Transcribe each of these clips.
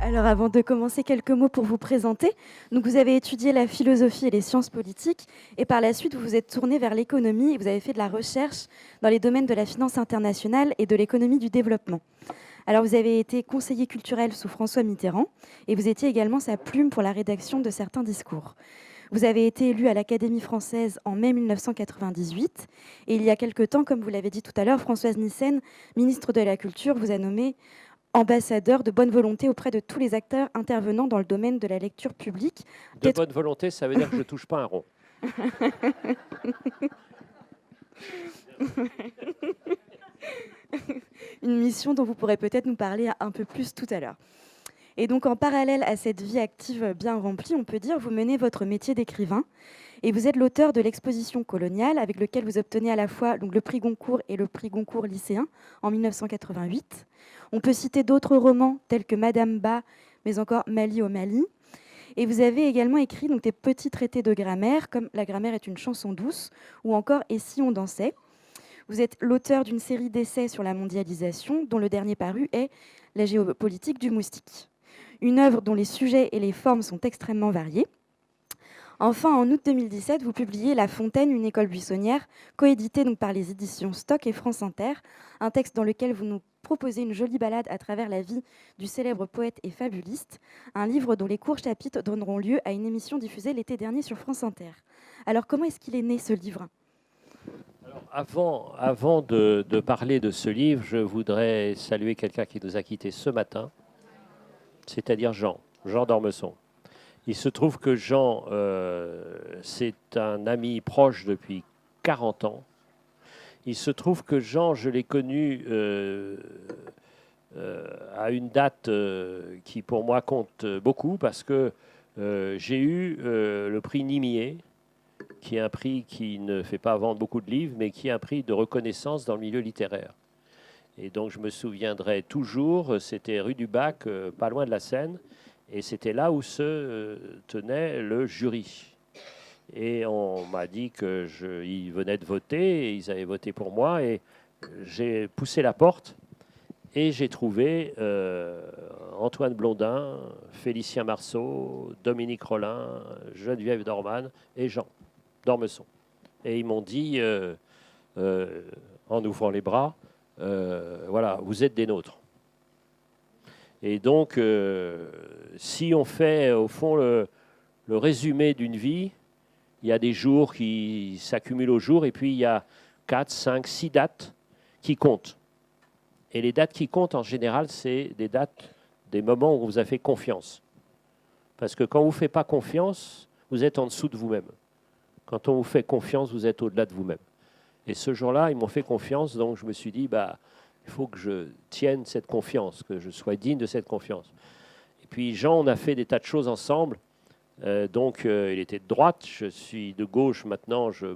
Alors, avant de commencer, quelques mots pour vous présenter. Donc, vous avez étudié la philosophie et les sciences politiques, et par la suite, vous vous êtes tourné vers l'économie et vous avez fait de la recherche dans les domaines de la finance internationale et de l'économie du développement. Alors, vous avez été conseiller culturel sous François Mitterrand, et vous étiez également sa plume pour la rédaction de certains discours. Vous avez été élu à l'Académie française en mai 1998, et il y a quelque temps, comme vous l'avez dit tout à l'heure, Françoise Nyssen, ministre de la Culture, vous a nommé ambassadeur de bonne volonté auprès de tous les acteurs intervenant dans le domaine de la lecture publique. De bonne volonté, ça veut dire que je ne touche pas un rond. Une mission dont vous pourrez peut-être nous parler un peu plus tout à l'heure. Et donc, en parallèle à cette vie active bien remplie, on peut dire, vous menez votre métier d'écrivain et vous êtes l'auteur de l'exposition coloniale avec lequel vous obtenez à la fois donc, le prix Goncourt et le prix Goncourt lycéen en 1988. On peut citer d'autres romans tels que Madame Ba, mais encore Mali au Mali. Et vous avez également écrit donc, des petits traités de grammaire comme La grammaire est une chanson douce ou encore Et si on dansait. Vous êtes l'auteur d'une série d'essais sur la mondialisation dont le dernier paru est La géopolitique du moustique. Une œuvre dont les sujets et les formes sont extrêmement variés. Enfin, en août 2017, vous publiez La Fontaine, une école buissonnière, coédité donc par les éditions Stock et France Inter, un texte dans lequel vous nous proposez une jolie balade à travers la vie du célèbre poète et fabuliste, un livre dont les courts chapitres donneront lieu à une émission diffusée l'été dernier sur France Inter. Alors, comment est-ce qu'il est né, ce livre ? Avant de parler de ce livre, je voudrais saluer quelqu'un qui nous a quittés ce matin, c'est-à-dire Jean d'Ormesson. Il se trouve que Jean, c'est un ami proche depuis 40 ans. Il se trouve que Jean, je l'ai connu à une date qui pour moi compte beaucoup parce que j'ai eu le prix Nimier, qui est un prix qui ne fait pas vendre beaucoup de livres, mais qui est un prix de reconnaissance dans le milieu littéraire. Et donc je me souviendrai toujours, c'était rue du Bac, pas loin de la Seine, et c'était là où se tenait le jury. Et on m'a dit qu'ils venaient de voter, et ils avaient voté pour moi, et j'ai poussé la porte, et j'ai trouvé Antoine Blondin, Félicien Marceau, Dominique Rollin, Geneviève Dorman et Jean d'Ormesson. Et ils m'ont dit, en ouvrant les bras, voilà, vous êtes des nôtres. Et donc, si on fait au fond le résumé d'une vie, il y a des jours qui s'accumulent au jour, et puis il y a 4, 5, 6 dates qui comptent. Et les dates qui comptent, en général, c'est des dates, des moments où on vous a fait confiance. Parce que quand on ne vous fait pas confiance, vous êtes en dessous de vous-même. Quand on vous fait confiance, vous êtes au-delà de vous-même. Et ce jour-là, ils m'ont fait confiance, donc je me suis dit, il faut que je tienne cette confiance, que je sois digne de cette confiance. Et puis Jean, on a fait des tas de choses ensemble. Il était de droite, je suis de gauche maintenant, je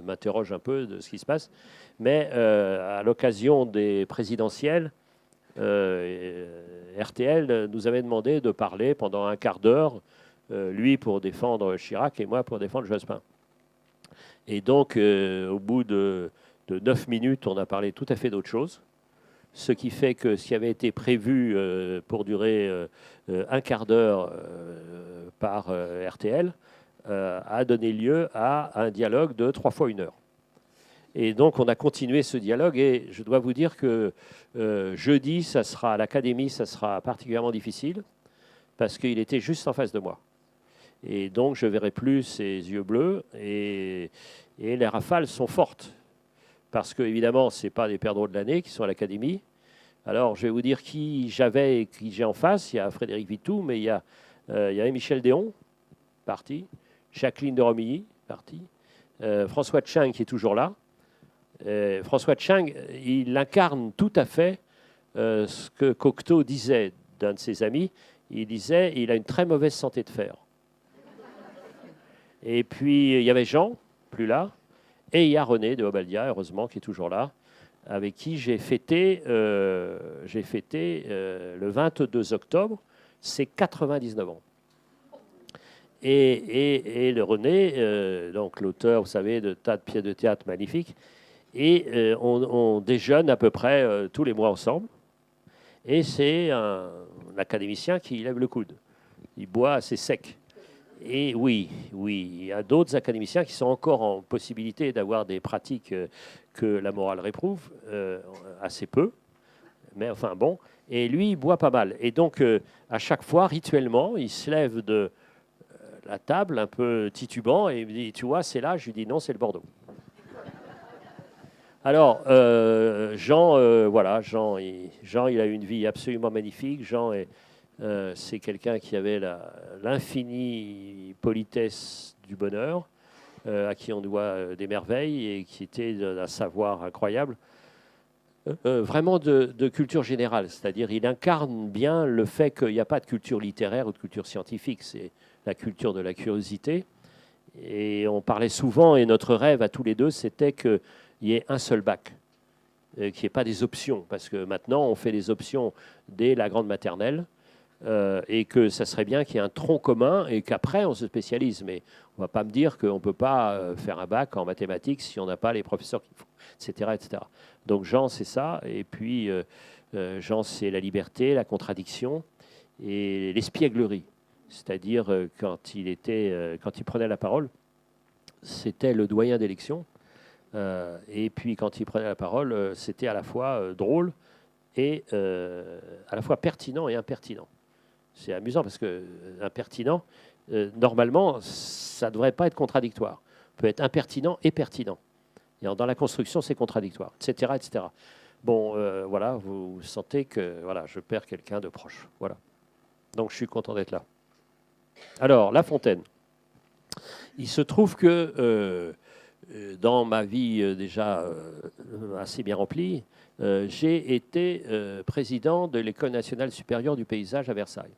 m'interroge un peu de ce qui se passe. Mais à l'occasion des présidentielles, RTL nous avait demandé de parler pendant un quart d'heure, lui pour défendre Chirac et moi pour défendre Jospin. Et donc, au bout de 9 minutes, on a parlé tout à fait d'autre chose. Ce qui fait que ce qui avait été prévu pour durer un quart d'heure par RTL a donné lieu à un dialogue de 3 fois 1 heure. Et donc, on a continué ce dialogue. Et je dois vous dire que jeudi, ça sera à l'Académie, ça sera particulièrement difficile parce qu'il était juste en face de moi. Et donc, je ne verrai plus ses yeux bleus. Et les rafales sont fortes. Parce que, évidemment, ce n'est pas des perdreaux de l'année qui sont à l'Académie. Alors, je vais vous dire qui j'avais et qui j'ai en face. Il y a Frédéric Vitou, mais il y avait Michel Déon, parti. Jacqueline de Romilly, parti. François Tchang, qui est toujours là. François Tchang, il incarne tout à fait ce que Cocteau disait d'un de ses amis. Il disait il a une très mauvaise santé de fer. Et puis, il y avait Jean, plus là. Et il y a René de Obaldia, heureusement, qui est toujours là, avec qui j'ai fêté le 22 octobre, ses 99 ans. Et le René, donc l'auteur, vous savez, de tas de pièces de théâtre magnifiques, et on déjeune à peu près tous les mois ensemble. Et c'est un académicien qui lève le coude. Il boit assez sec. Et oui, il y a d'autres académiciens qui sont encore en possibilité d'avoir des pratiques que la morale réprouve, assez peu. Mais enfin bon, et lui, il boit pas mal. Et donc, à chaque fois, rituellement, il se lève de la table, un peu titubant, et il me dit, tu vois, c'est là. Je lui dis, non, c'est le Bordeaux. Alors, Jean, voilà, Jean, il a eu une vie absolument magnifique. Jean, c'est quelqu'un qui avait l'infinie politesse du bonheur, à qui on doit des merveilles et qui était d'un savoir incroyable. Vraiment de culture générale, c'est-à-dire il incarne bien le fait qu'il n'y a pas de culture littéraire ou de culture scientifique, c'est la culture de la curiosité. Et on parlait souvent, et notre rêve à tous les deux, c'était qu'il y ait un seul bac, qu'il n'y ait pas des options, parce que maintenant on fait des options dès la grande maternelle, et que ça serait bien qu'il y ait un tronc commun et qu'après on se spécialise. Mais on ne va pas me dire qu'on ne peut pas faire un bac en mathématiques si on n'a pas les professeurs qu'il faut, etc., etc. Donc Jean, c'est ça. Et puis Jean, c'est la liberté, la contradiction et l'espièglerie. C'est-à-dire quand il prenait la parole, c'était le doyen d'élection. Et puis quand il prenait la parole, c'était à la fois drôle et à la fois pertinent et impertinent. C'est amusant parce que impertinent, normalement, ça ne devrait pas être contradictoire. Ça peut être impertinent et pertinent. Et dans la construction, c'est contradictoire, etc., etc. Bon, voilà, vous sentez que voilà, je perds quelqu'un de proche. Voilà. Donc, je suis content d'être là. Alors, La Fontaine. Il se trouve que dans ma vie déjà assez bien remplie, j'ai été président de l'École nationale supérieure du paysage à Versailles.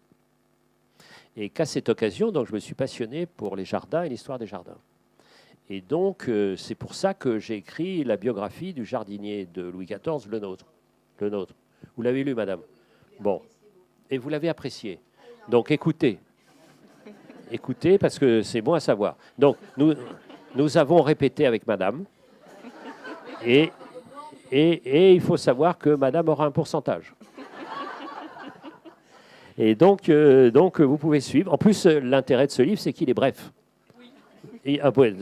Et qu'à cette occasion, donc, je me suis passionné pour les jardins et l'histoire des jardins. Et donc, c'est pour ça que j'ai écrit la biographie du jardinier de Louis XIV, le nôtre. Le nôtre. Vous l'avez lu, madame? Bon. Et vous l'avez apprécié. Donc, écoutez. Écoutez, parce que c'est bon à savoir. Donc, nous avons répété avec madame. Et il faut savoir que madame aura un pourcentage. Et donc, vous pouvez suivre. En plus, l'intérêt de ce livre, c'est qu'il est bref.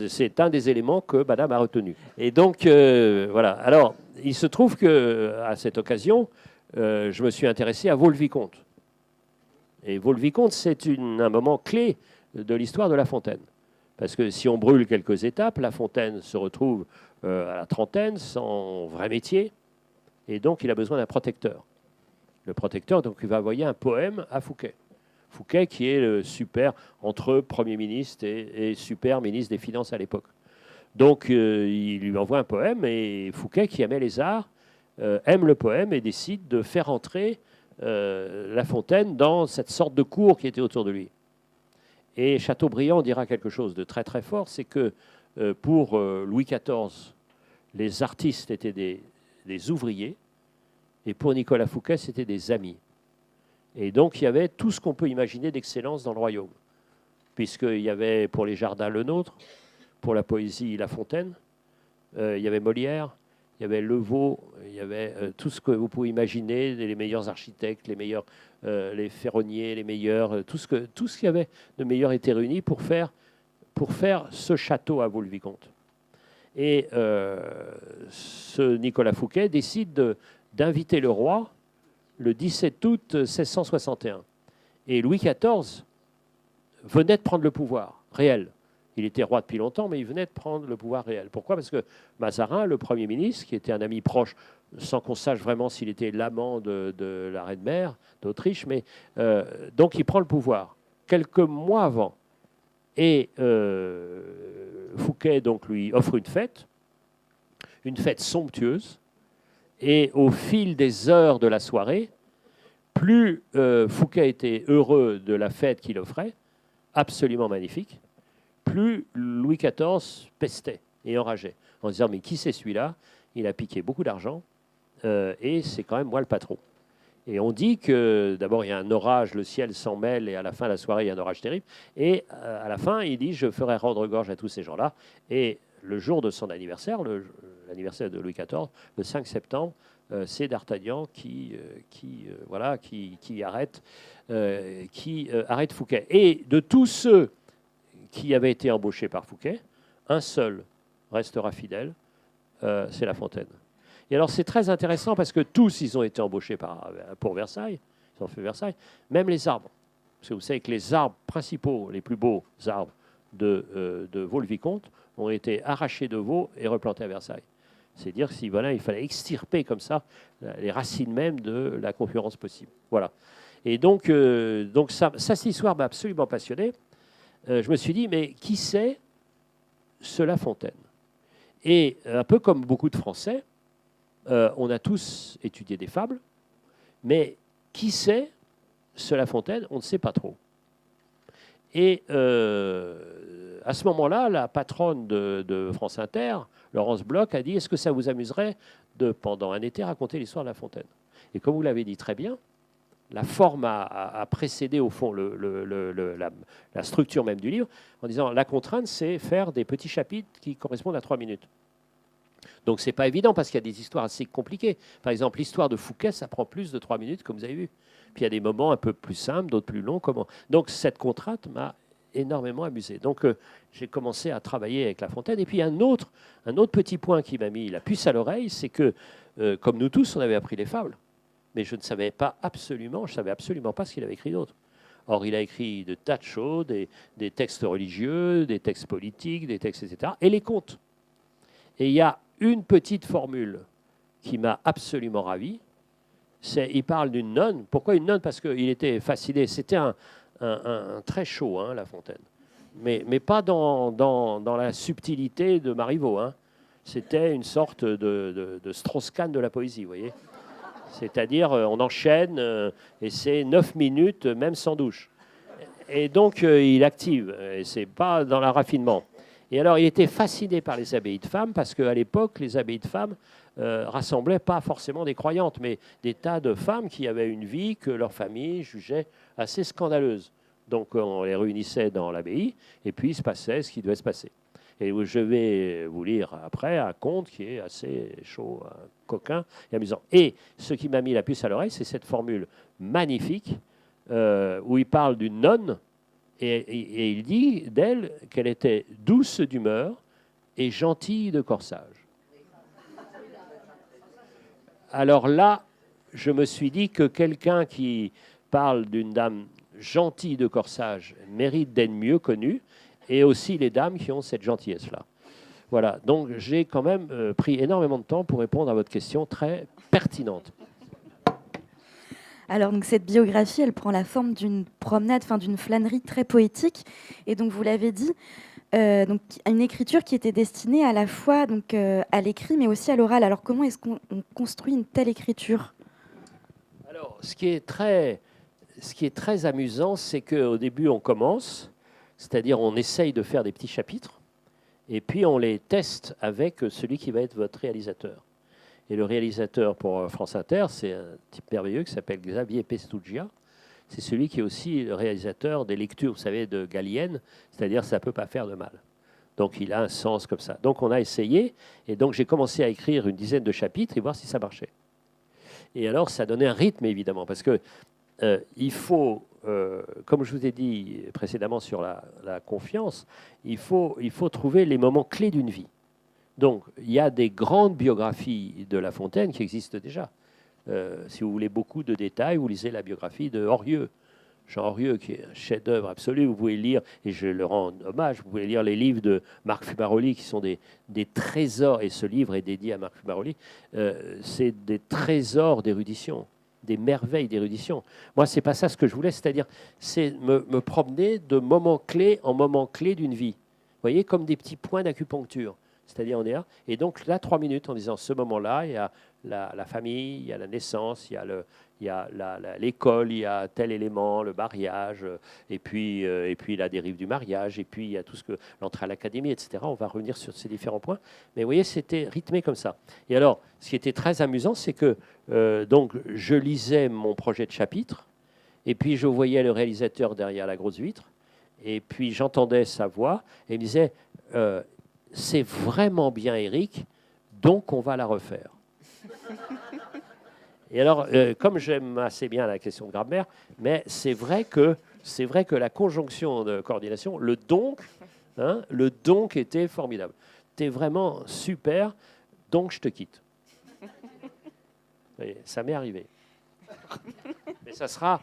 C'est un des éléments que madame a retenu. Et donc, voilà. Alors, il se trouve qu'à cette occasion, je me suis intéressé à Vaux-le-Vicomte. Et Vaux-le-Vicomte, c'est un moment clé de l'histoire de La Fontaine. Parce que si on brûle quelques étapes, La Fontaine se retrouve à la trentaine, sans vrai métier. Et donc, il a besoin d'un protecteur. Le protecteur, donc, il va envoyer un poème à Fouquet. Fouquet, qui est le super, entre Premier ministre et super ministre des Finances à l'époque. Donc, il lui envoie un poème, et Fouquet, qui aimait les arts, aime le poème et décide de faire entrer La Fontaine dans cette sorte de cour qui était autour de lui. Et Chateaubriand dira quelque chose de très très fort, c'est que pour Louis XIV, les artistes étaient des ouvriers, et pour Nicolas Fouquet, c'était des amis. Et donc, il y avait tout ce qu'on peut imaginer d'excellence dans le royaume, puisqu'il y avait pour les jardins le nôtre, pour la poésie La Fontaine, il y avait Molière, il y avait Levaux, il y avait tout ce que vous pouvez imaginer, les meilleurs architectes, les ferronniers, les meilleurs, tout ce qu'il y avait de meilleur était réuni pour faire ce château à Vaux-le-Vicomte. Et ce Nicolas Fouquet décide d'inviter le roi le 17 août 1661. Et Louis XIV venait de prendre le pouvoir réel. Il était roi depuis longtemps, mais il venait de prendre le pouvoir réel. Pourquoi? Parce que Mazarin, le Premier ministre, qui était un ami proche, sans qu'on sache vraiment s'il était l'amant de la reine-mère d'Autriche, mais donc il prend le pouvoir quelques mois avant. Et Fouquet donc lui offre une fête somptueuse. Et au fil des heures de la soirée, plus Fouquet était heureux de la fête qu'il offrait, absolument magnifique, plus Louis XIV pestait et enrageait, en disant « Mais qui c'est celui-là? Il a piqué beaucoup d'argent et c'est quand même moi le patron. » Et on dit que d'abord il y a un orage, le ciel s'en mêle, et à la fin de la soirée il y a un orage terrible. Et à la fin il dit « Je ferai rendre gorge à tous ces gens-là. » Et le jour de son anniversaire, l'anniversaire de Louis XIV, le 5 septembre, c'est D'Artagnan qui arrête Fouquet. Et de tous ceux qui avaient été embauchés par Fouquet, un seul restera fidèle, c'est La Fontaine. Et alors c'est très intéressant parce que tous, ils ont été embauchés pour Versailles, ils ont fait Versailles, même les arbres. Parce que vous savez que les arbres principaux, les plus beaux arbres de Vaux-le-Vicomte, ont été arrachés de Vaux et replantés à Versailles. C'est dire qu'il il fallait extirper comme ça les racines même de la concurrence possible. Voilà. Et donc cette histoire m'a absolument passionné. Je me suis dit, mais qui c'est ce La Fontaine? Et un peu comme beaucoup de Français, on a tous étudié des fables, mais qui c'est ce La Fontaine? On ne sait pas trop. Et à ce moment-là, la patronne de France Inter, Laurence Bloch, a dit, est-ce que ça vous amuserait de, pendant un été, raconter l'histoire de La Fontaine? Et comme vous l'avez dit très bien, la forme a précédé, au fond, la structure même du livre, en disant, la contrainte, c'est faire des petits chapitres qui correspondent à 3 minutes. Donc, ce n'est pas évident, parce qu'il y a des histoires assez compliquées. Par exemple, l'histoire de Fouquet, ça prend plus de 3 minutes, comme vous avez vu. Puis, il y a des moments un peu plus simples, d'autres plus longs. Donc, cette contrainte m'a énormément amusé. Donc, j'ai commencé à travailler avec La Fontaine. Et puis, un autre petit point qui m'a mis la puce à l'oreille, c'est que, comme nous tous, on avait appris les fables. Mais je ne savais absolument pas ce qu'il avait écrit d'autre. Or, il a écrit de tas de choses, des textes religieux, des textes politiques, des textes, etc., et les contes. Et il y a une petite formule qui m'a absolument ravi. Il parle d'une nonne. Pourquoi une nonne? Parce qu'il était fasciné. C'était un très chaud, hein, La Fontaine. Mais pas dans la subtilité de Marivaux. Hein. C'était une sorte de Strauss-Kahn de la poésie, vous voyez. C'est-à-dire, on enchaîne, et c'est 9 minutes, même sans douche. Et donc, il active, et c'est pas dans le raffinement. Et alors, il était fasciné par les abbayes de femmes, parce qu'à l'époque, les abbayes de femmes rassemblaient pas forcément des croyantes, mais des tas de femmes qui avaient une vie que leur famille jugeait assez scandaleuse. Donc, on les réunissait dans l'abbaye, et puis il se passait ce qui devait se passer. Et je vais vous lire après un conte qui est assez chaud, coquin et amusant. Et ce qui m'a mis la puce à l'oreille, c'est cette formule magnifique où il parle d'une nonne et il dit d'elle qu'elle était douce d'humeur et gentille de corsage. Alors là, je me suis dit que quelqu'un qui parle d'une dame gentille de corsage mérite d'être mieux connue, et aussi les dames qui ont cette gentillesse-là. Voilà, donc j'ai quand même pris énormément de temps pour répondre à votre question très pertinente. Alors, donc, cette biographie, elle prend la forme d'une promenade, d'une flânerie très poétique. Et donc, vous l'avez dit, donc, une écriture qui était destinée à la fois donc, à l'écrit, mais aussi à l'oral. Alors, comment est-ce qu'on construit une telle écriture? Alors, ce qui est très amusant, c'est qu'au début, on commence, c'est-à-dire on essaye de faire des petits chapitres, et puis on les teste avec celui qui va être votre réalisateur. Et le réalisateur pour France Inter, c'est un type merveilleux qui s'appelle Xavier Pestugia. C'est celui qui est aussi le réalisateur des lectures, vous savez, de Gallienne, c'est-à-dire ça ne peut pas faire de mal. Donc il a un sens comme ça. Donc on a essayé, et donc j'ai commencé à écrire une dizaine de chapitres et voir si ça marchait. Et alors ça donnait un rythme, évidemment, parce que il faut, comme je vous ai dit précédemment sur la confiance, il faut trouver les moments clés d'une vie. Donc, il y a des grandes biographies de La Fontaine qui existent déjà. Si vous voulez beaucoup de détails, vous lisez la biographie de Henrieux. Jean Henrieux, qui est un chef-d'œuvre absolu. Vous pouvez lire, et je le rends hommage, vous pouvez lire les livres de Marc Fumaroli, qui sont des trésors, et ce livre est dédié à Marc Fumaroli. C'est des trésors d'érudition, des merveilles d'érudition. Moi, c'est pas ça ce que je voulais, c'est-à-dire c'est me promener de moment clé en moment clé d'une vie. Vous voyez, comme des petits points d'acupuncture. C'est-à-dire on est là. Et donc là, 3 minutes en disant ce moment-là, il y a la famille, il y a la naissance, il y a l'école, il y a tel élément, le mariage, et puis la dérive du mariage, et puis il y a tout ce que l'entrée à l'académie, etc. On va revenir sur ces différents points. Mais vous voyez, c'était rythmé comme ça. Et alors, ce qui était très amusant, c'est que donc je lisais mon projet de chapitre, et puis je voyais le réalisateur derrière la grosse vitre, et puis j'entendais sa voix, et il me disait c'est vraiment bien, Éric, donc on va la refaire. Et alors, comme j'aime assez bien la question de grammaire, mais c'est vrai que la conjonction de coordination, le donc était formidable. T'es vraiment super, donc je te quitte. Et ça m'est arrivé. Mais ça sera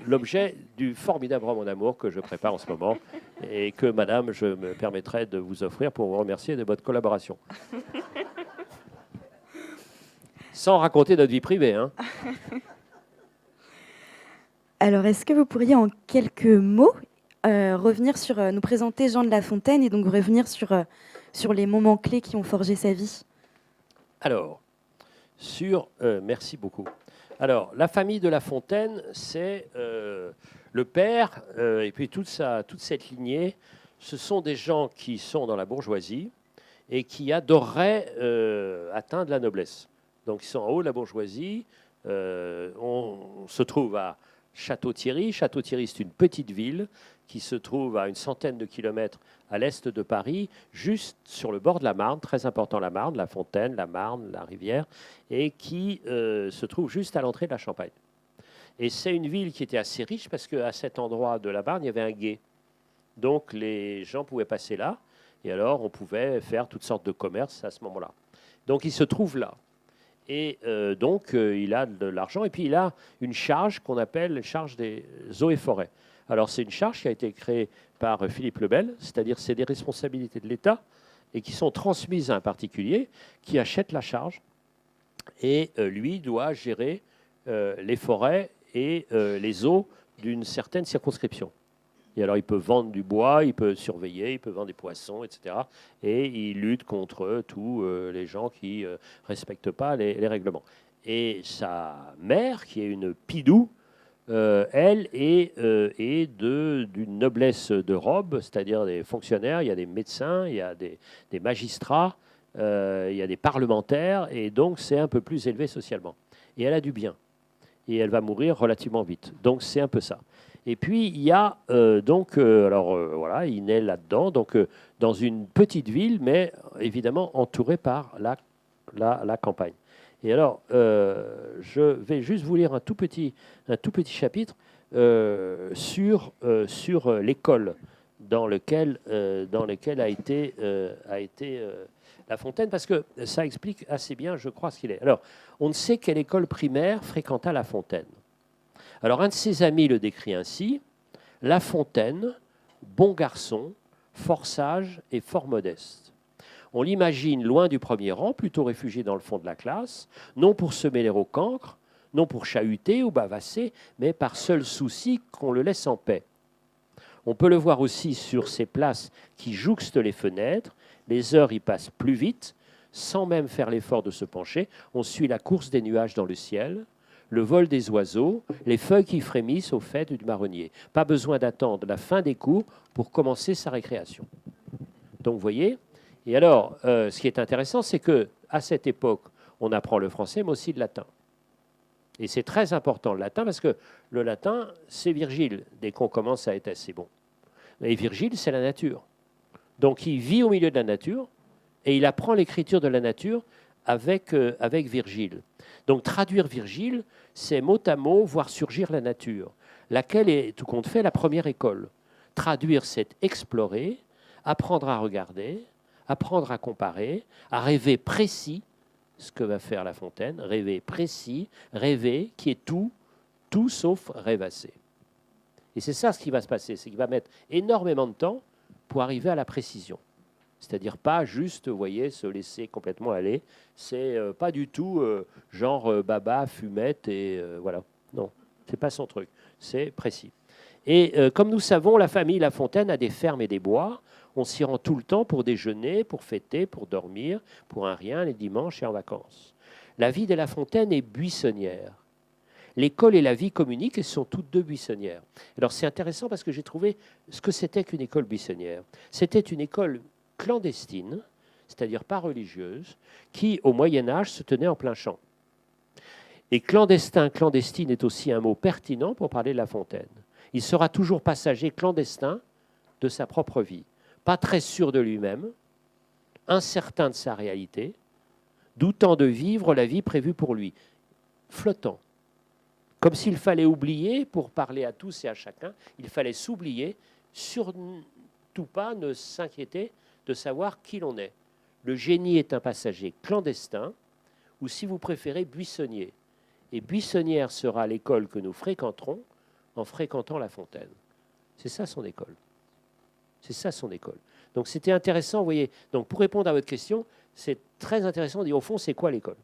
l'objet du formidable roman d'amour que je prépare en ce moment et que, madame, je me permettrai de vous offrir pour vous remercier de votre collaboration. Sans raconter notre vie privée. Hein. Alors, est-ce que vous pourriez en quelques mots revenir sur, nous présenter Jean de La Fontaine et donc revenir sur les moments clés qui ont forgé sa vie? Alors, merci beaucoup. Alors, la famille de La Fontaine, c'est le père et puis toute cette lignée. Ce sont des gens qui sont dans la bourgeoisie et qui adoreraient atteindre la noblesse. Donc, ils sont en haut de la bourgeoisie. On se trouve à Château-Thierry. Château-Thierry, c'est une petite ville qui se trouve à une centaine de kilomètres à l'est de Paris, juste sur le bord de la Marne, très important la Marne, la Fontaine, la Marne, la rivière, et qui se trouve juste à l'entrée de la Champagne. Et c'est une ville qui était assez riche parce qu'à cet endroit de la Marne, il y avait un gué. Donc les gens pouvaient passer là, et alors on pouvait faire toutes sortes de commerces à ce moment-là. Donc il se trouve là. Et donc, il a de l'argent. Et puis, il a une charge qu'on appelle charge des eaux et forêts. Alors, c'est une charge qui a été créée par Philippe le Bel, c'est-à-dire c'est des responsabilités de l'État et qui sont transmises à un particulier qui achète la charge. Et lui doit gérer les forêts et les eaux d'une certaine circonscription. Et alors, il peut vendre du bois, il peut surveiller, il peut vendre des poissons, etc. Et il lutte contre tous les gens qui ne respectent pas les règlements. Et sa mère, qui est une Pidou, elle est d'une noblesse de robe, c'est-à-dire des fonctionnaires, il y a des médecins, il y a des magistrats, il y a des parlementaires, et donc c'est un peu plus élevé socialement. Et elle a du bien. Et elle va mourir relativement vite. Donc c'est un peu ça. Et puis, il y a voilà, il naît là-dedans, donc dans une petite ville, mais évidemment entourée par la campagne. Et alors, je vais juste vous lire un tout petit chapitre sur l'école dans lequel a été La Fontaine, parce que ça explique assez bien, je crois, ce qu'il est. Alors, on ne sait quelle école primaire fréquenta La Fontaine. Alors, un de ses amis le décrit ainsi: La Fontaine, bon garçon, fort sage et fort modeste. On l'imagine loin du premier rang, plutôt réfugié dans le fond de la classe, non pour se mêler au cancre, non pour chahuter ou bavasser, mais par seul souci qu'on le laisse en paix. On peut le voir aussi sur ces places qui jouxtent les fenêtres. Les heures y passent plus vite, sans même faire l'effort de se pencher. On suit la course des nuages dans le ciel, le vol des oiseaux, les feuilles qui frémissent au fait du marronnier. Pas besoin d'attendre la fin des cours pour commencer sa récréation. Donc, vous voyez. Et alors, ce qui est intéressant, c'est qu'à cette époque, on apprend le français, mais aussi le latin. Et c'est très important, le latin, parce que le latin, c'est Virgile, dès qu'on commence à être assez bon. Et Virgile, c'est la nature. Donc, il vit au milieu de la nature, et il apprend l'écriture de la nature avec Virgile. Donc, traduire Virgile, c'est mot à mot voir surgir la nature, laquelle est, tout compte fait, la première école. Traduire, c'est explorer, apprendre à regarder, apprendre à comparer, à rêver précis, ce que va faire La Fontaine, rêver précis, rêver qui est tout sauf rêvasser. Et c'est ça ce qui va se passer, c'est qu'il va mettre énormément de temps pour arriver à la précision. C'est-à-dire pas juste, vous voyez, se laisser complètement aller. C'est pas du tout genre baba, fumette et voilà. Non, c'est pas son truc. C'est précis. Et comme nous savons, la famille La Fontaine a des fermes et des bois. On s'y rend tout le temps pour déjeuner, pour fêter, pour dormir, pour un rien, les dimanches et en vacances. La vie de La Fontaine est buissonnière. L'école et la vie communiquent et sont toutes deux buissonnières. Alors c'est intéressant parce que j'ai trouvé ce que c'était qu'une école buissonnière. C'était une école clandestine, c'est-à-dire pas religieuse, qui, au Moyen-Âge, se tenait en plein champ. Et clandestin, clandestine est aussi un mot pertinent pour parler de La Fontaine. Il sera toujours passager clandestin de sa propre vie, pas très sûr de lui-même, incertain de sa réalité, doutant de vivre la vie prévue pour lui. Flottant. Comme s'il fallait oublier, pour parler à tous et à chacun, il fallait s'oublier, surtout pas ne s'inquiéter de savoir qui l'on est. Le génie est un passager clandestin, ou si vous préférez, buissonnier. Et buissonnière sera l'école que nous fréquenterons en fréquentant La Fontaine. C'est ça son école. C'est ça son école. Donc c'était intéressant, vous voyez. Donc pour répondre à votre question, c'est très intéressant de dire au fond, c'est quoi l'école?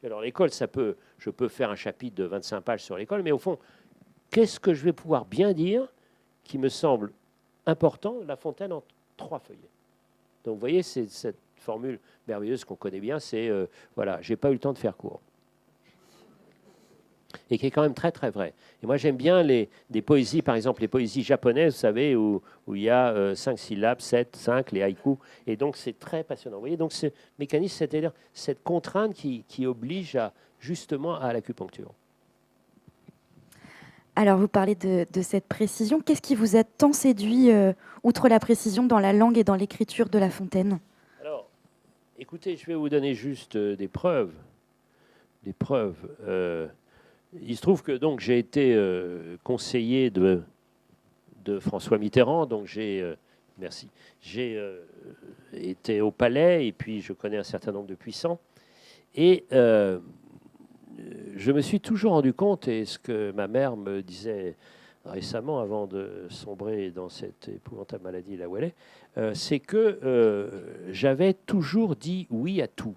Alors l'école, je peux faire un chapitre de 25 pages sur l'école, mais au fond, qu'est-ce que je vais pouvoir bien dire qui me semble important? La Fontaine en 3 feuillets. Donc vous voyez, c'est cette formule merveilleuse qu'on connaît bien, c'est voilà, j'ai pas eu le temps de faire court. Et qui est quand même très très vrai. Et moi j'aime bien des poésies, par exemple les poésies japonaises, vous savez, où il y a 5 syllabes, 7, 5, les haïkus, et donc c'est très passionnant. Vous voyez, donc ce mécanisme, c'est-à-dire cette contrainte qui oblige justement à l'acupuncture. Alors, vous parlez de cette précision. Qu'est-ce qui vous a tant séduit, outre la précision, dans la langue et dans l'écriture de La Fontaine? Alors, écoutez, je vais vous donner juste des preuves. Des preuves. Il se trouve que donc j'ai été conseiller de François Mitterrand, donc merci, j'ai été au Palais et puis je connais un certain nombre de puissants et je me suis toujours rendu compte, et ce que ma mère me disait récemment avant de sombrer dans cette épouvantable maladie là où elle est, c'est que j'avais toujours dit oui à tout,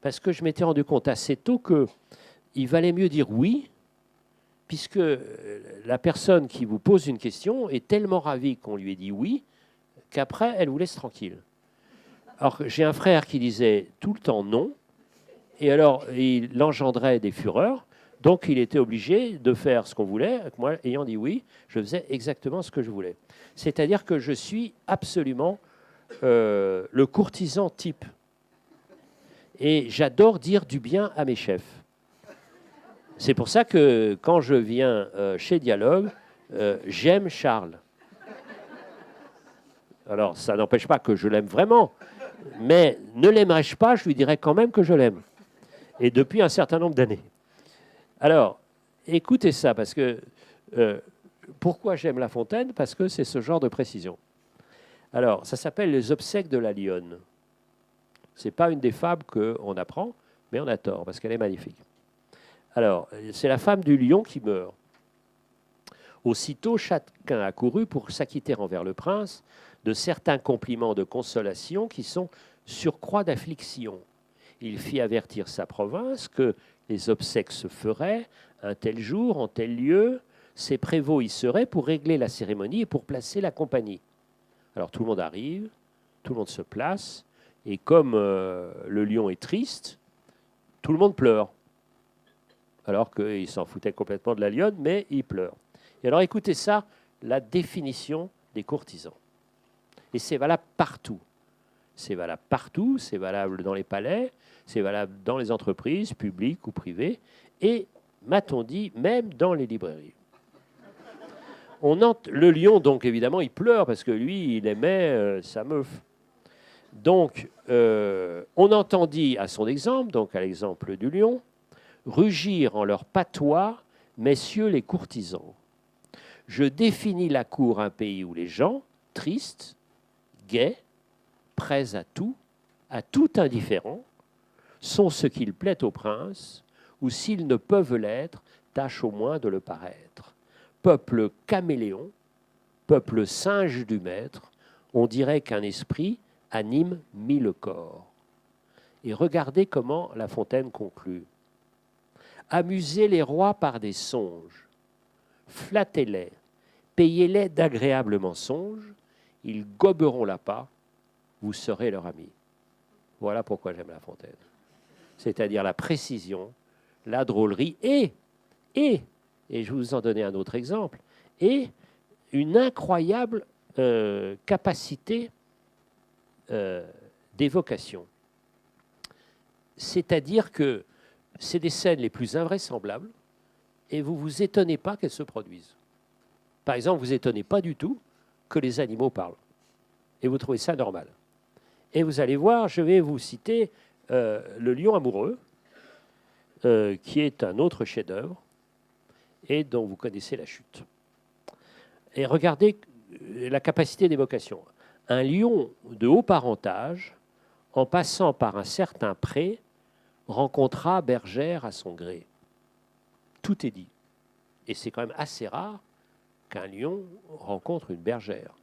parce que je m'étais rendu compte assez tôt que il valait mieux dire oui, puisque la personne qui vous pose une question est tellement ravie qu'on lui ait dit oui, qu'après, elle vous laisse tranquille. Alors, j'ai un frère qui disait tout le temps non, et alors, il engendrait des fureurs, donc il était obligé de faire ce qu'on voulait. Moi, ayant dit oui, je faisais exactement ce que je voulais. C'est-à-dire que je suis absolument le courtisan type. Et j'adore dire du bien à mes chefs. C'est pour ça que quand je viens chez Dialogue, j'aime Charles. Alors, ça n'empêche pas que je l'aime vraiment, mais ne l'aimerais-je pas, je lui dirais quand même que je l'aime. Et depuis un certain nombre d'années. Alors, écoutez ça, parce que pourquoi j'aime La Fontaine? Parce que c'est ce genre de précision. Alors, ça s'appelle Les obsèques de la lionne. Ce n'est pas une des fables qu'on apprend, mais on a tort, parce qu'elle est magnifique. Alors, c'est la femme du lion qui meurt. Aussitôt, chacun accourut pour s'acquitter envers le prince de certains compliments de consolation qui sont surcroît d'affliction. Il fit avertir sa province que les obsèques se feraient un tel jour, en tel lieu, ses prévôts y seraient pour régler la cérémonie et pour placer la compagnie. Alors tout le monde arrive, tout le monde se place, et comme le lion est triste, tout le monde pleure. Alors qu'il s'en foutait complètement de la lionne, mais il pleure. Et alors écoutez ça, la définition des courtisans. Et c'est valable partout. C'est valable partout, c'est valable dans les palais, c'est valable dans les entreprises, publiques ou privées, et, m'a-t-on dit, même dans les librairies. Le lion, donc, évidemment, il pleure, parce que lui, il aimait sa meuf. Donc, on entendit, à son exemple, donc à l'exemple du lion, rugir en leur patois, messieurs les courtisans. Je définis la cour un pays où les gens, tristes, gais, prêts à tout indifférent, sont ce qu'il plaît au prince, ou s'ils ne peuvent l'être, tâchent au moins de le paraître. Peuple caméléon, peuple singe du maître, on dirait qu'un esprit anime 1000 corps. Et regardez comment La Fontaine conclut. Amusez les rois par des songes, flattez-les, payez-les d'agréables mensonges, ils goberont l'appât, vous serez leur ami. Voilà pourquoi j'aime La Fontaine. C'est-à-dire la précision, la drôlerie et je vais vous en donner un autre exemple, et une incroyable capacité d'évocation. C'est-à-dire que c'est des scènes les plus invraisemblables et vous ne vous étonnez pas qu'elles se produisent. Par exemple, vous étonnez pas du tout que les animaux parlent. Et vous trouvez ça normal. Et vous allez voir, je vais vous citer Le lion amoureux, qui est un autre chef-d'œuvre et dont vous connaissez la chute. Et regardez la capacité d'évocation. Un lion de haut parentage, en passant par un certain pré, rencontra bergère à son gré. Tout est dit. Et c'est quand même assez rare qu'un lion rencontre une bergère,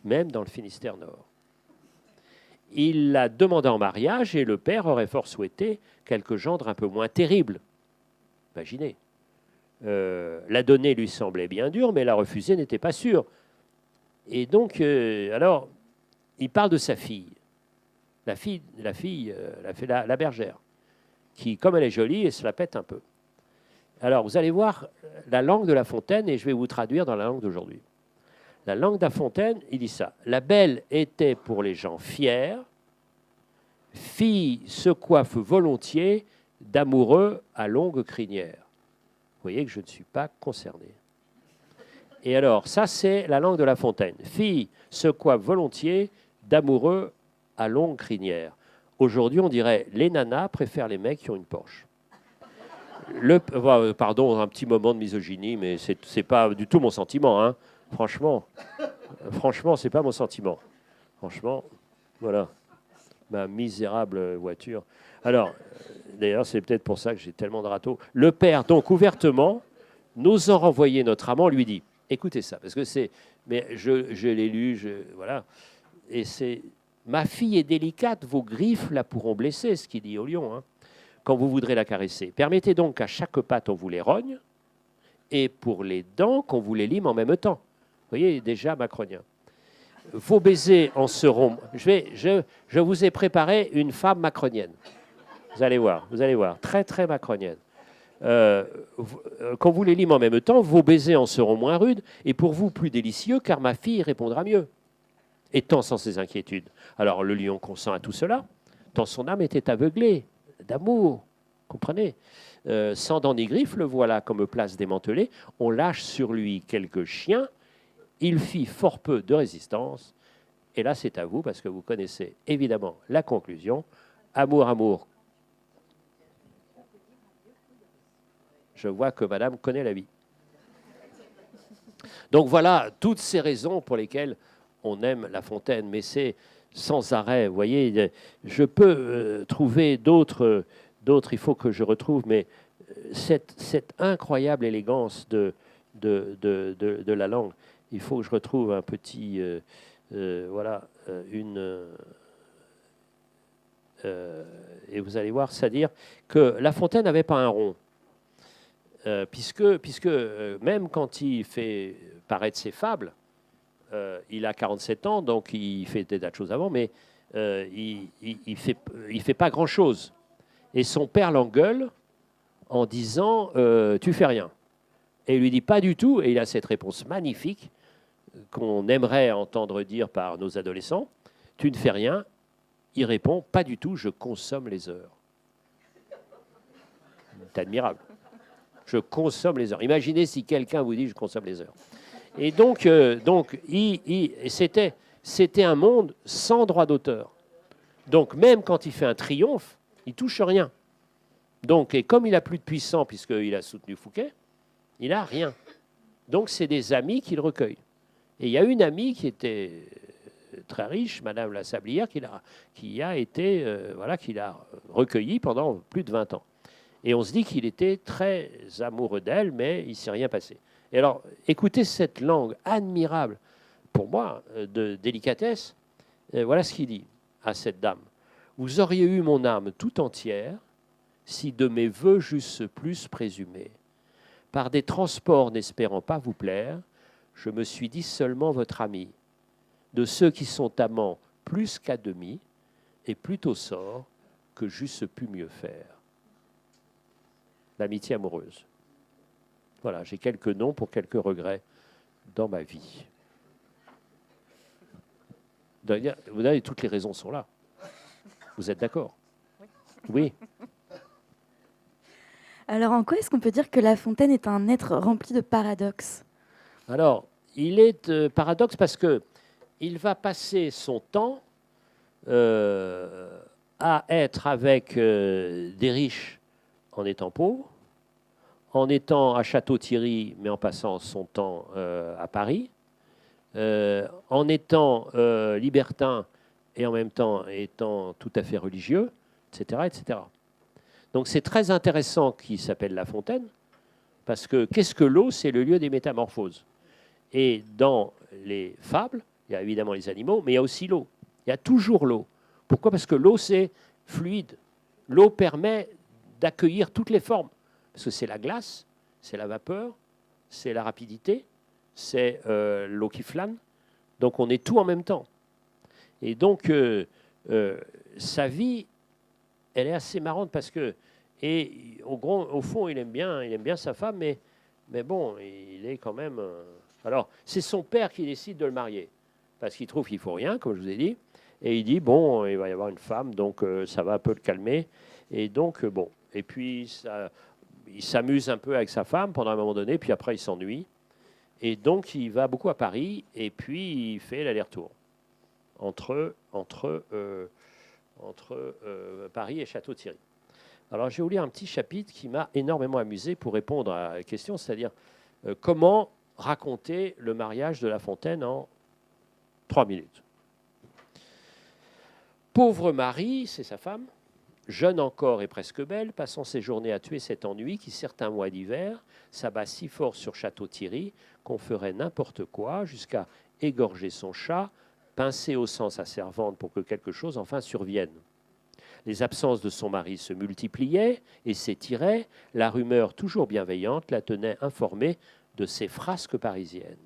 même dans le Finistère Nord. Il l'a demandé en mariage et le père aurait fort souhaité quelque gendre un peu moins terrible. Imaginez. La donner lui semblait bien dure, mais la refuser n'était pas sûr. Et donc, alors, il parle de sa fille. La bergère, qui, comme elle est jolie, elle se la pète un peu. Alors, vous allez voir la langue de La Fontaine, et je vais vous traduire dans la langue d'aujourd'hui. La langue de La Fontaine, il dit ça. La belle était pour les gens fiers, fille se coiffe volontiers d'amoureux à longue crinière. Vous voyez que je ne suis pas concerné. Et alors, ça, c'est la langue de La Fontaine. Fille se coiffe volontiers d'amoureux à longue crinière. Aujourd'hui, on dirait les nanas préfèrent les mecs qui ont une Porsche. Pardon, un petit moment de misogynie, mais c'est pas du tout mon sentiment, hein. Franchement, c'est pas mon sentiment. Franchement, voilà, ma misérable voiture. Alors, d'ailleurs, c'est peut-être pour ça que j'ai tellement de râteaux. Le père, donc, ouvertement, n'osant renvoyer notre amant, lui dit, écoutez ça, parce que c'est, mais je l'ai lu, voilà, et c'est, ma fille est délicate, vos griffes la pourront blesser, ce qu'il dit au lion, hein, quand vous voudrez la caresser. Permettez donc qu'à chaque patte, on vous les rogne, et pour les dents, qu'on vous les lime en même temps. Vous voyez, déjà macronien. Vos baisers en seront... Je vous ai préparé une femme macronienne. Vous allez voir, très, très macronienne. Quand vous les lime en même temps, vos baisers en seront moins rudes, et pour vous plus délicieux, car ma fille répondra mieux, étant sans ses inquiétudes. Alors le lion consent à tout cela, tant son âme était aveuglée d'amour, comprenez, sans dents ni griffes, le voilà comme place démantelée, on lâche sur lui quelques chiens, il fit fort peu de résistance, et là c'est à vous, parce que vous connaissez évidemment la conclusion, amour, amour. Je vois que madame connaît la vie. Donc voilà toutes ces raisons pour lesquelles on aime La Fontaine, mais c'est sans arrêt. Vous voyez, je peux trouver d'autres, il faut que je retrouve, mais cette incroyable élégance de la langue, il faut que je retrouve un petit, voilà, et vous allez voir, c'est-à-dire que La Fontaine n'avait pas un rond. Puisque même quand il fait paraître ses fables, il a 47 ans, donc il fait des tas de choses avant, mais il fait pas grand-chose. Et son père l'engueule en disant tu fais rien. Et il lui dit pas du tout, et il a cette réponse magnifique qu'on aimerait entendre dire par nos adolescents, tu ne fais rien. Il répond pas du tout, je consomme les heures. C'est admirable. Je consomme les heures. Imaginez si quelqu'un vous dit je consomme les heures. Et donc c'était un monde sans droit d'auteur. Donc même quand il fait un triomphe, il touche rien. Donc, et comme il n'a plus de puissant, puisqu'il a soutenu Fouquet, il n'a rien. Donc c'est des amis qu'il recueille. Et il y a une amie qui était très riche, Madame la Sablière, qui a recueilli pendant plus de 20 ans. Et on se dit qu'il était très amoureux d'elle, mais il ne s'est rien passé. Et alors, écoutez cette langue admirable, pour moi, de délicatesse. Voilà ce qu'il dit à cette dame. Vous auriez eu mon âme tout entière, si de mes voeux j'eusse plus présumé. Par des transports n'espérant pas vous plaire, je me suis dit seulement votre ami. De ceux qui sont amants plus qu'à demi, et plutôt sort que j'eusse pu mieux faire. L'amitié amoureuse. Voilà, j'ai quelques noms pour quelques regrets dans ma vie. Vous avez toutes les raisons sont là. Vous êtes d'accord? Oui. Alors, en quoi est-ce qu'on peut dire que La Fontaine est un être rempli de paradoxes? Alors, il est paradoxe parce que il va passer son temps à être avec des riches en étant pauvre, en étant à Château-Thierry, mais en passant son temps à Paris, en étant libertin et en même temps étant tout à fait religieux, etc. etc. Donc c'est très intéressant qu'il s'appelle La Fontaine, parce que qu'est-ce que l'eau? C'est le lieu des métamorphoses. Et dans les fables, il y a évidemment les animaux, mais il y a aussi l'eau. Il y a toujours l'eau. Pourquoi? Parce que l'eau, c'est fluide. L'eau permet d'accueillir toutes les formes. Parce que c'est la glace, c'est la vapeur, c'est la rapidité, c'est l'eau qui flâne. Donc on est tout en même temps. Et donc sa vie, elle est assez marrante parce que, et au fond, il aime bien sa femme, mais bon, il est quand même. Alors, c'est son père qui décide de le marier parce qu'il trouve qu'il ne faut rien, comme je vous ai dit. Et il dit bon, il va y avoir une femme, donc ça va un peu le calmer. Et donc bon, et puis il s'amuse un peu avec sa femme pendant un moment donné, puis après il s'ennuie. Et donc il va beaucoup à Paris, et puis il fait l'aller-retour entre Paris et Château-Thierry. Alors, je vais vous lire un petit chapitre qui m'a énormément amusé pour répondre à la question, c'est-à-dire comment raconter le mariage de La Fontaine en 3 minutes. Pauvre Marie, c'est sa femme, jeune encore et presque belle, passant ses journées à tuer cet ennui qui, certains mois d'hiver, s'abat si fort sur Château-Thierry qu'on ferait n'importe quoi jusqu'à égorger son chat, pincer au sang sa servante pour que quelque chose enfin survienne. Les absences de son mari se multipliaient et s'étiraient. La rumeur toujours bienveillante la tenait informée de ses frasques parisiennes.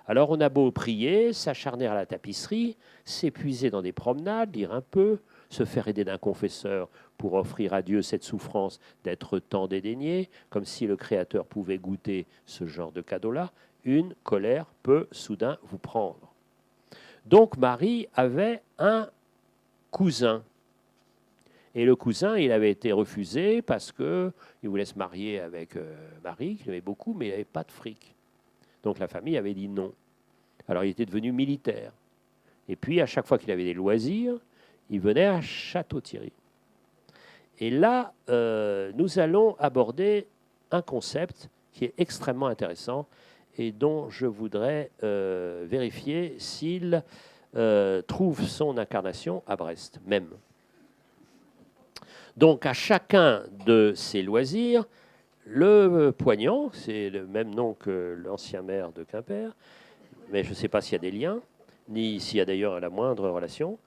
Alors on a beau prier, s'acharner à la tapisserie, s'épuiser dans des promenades, lire un peu, se faire aider d'un confesseur pour offrir à Dieu cette souffrance d'être tant dédaigné, comme si le Créateur pouvait goûter ce genre de cadeau-là, une colère peut soudain vous prendre. Donc Marie avait un cousin. Et le cousin, il avait été refusé parce qu'il voulait se marier avec Marie, qu'il aimait beaucoup, mais il n'avait pas de fric. Donc la famille avait dit non. Alors il était devenu militaire. Et puis à chaque fois qu'il avait des loisirs, il venait à Château-Thierry. Et là, nous allons aborder un concept qui est extrêmement intéressant et dont je voudrais vérifier s'il trouve son incarnation à Brest même. Donc à chacun de ces loisirs, le Poignant, c'est le même nom que l'ancien maire de Quimper, mais je ne sais pas s'il y a des liens, ni s'il y a d'ailleurs la moindre relation,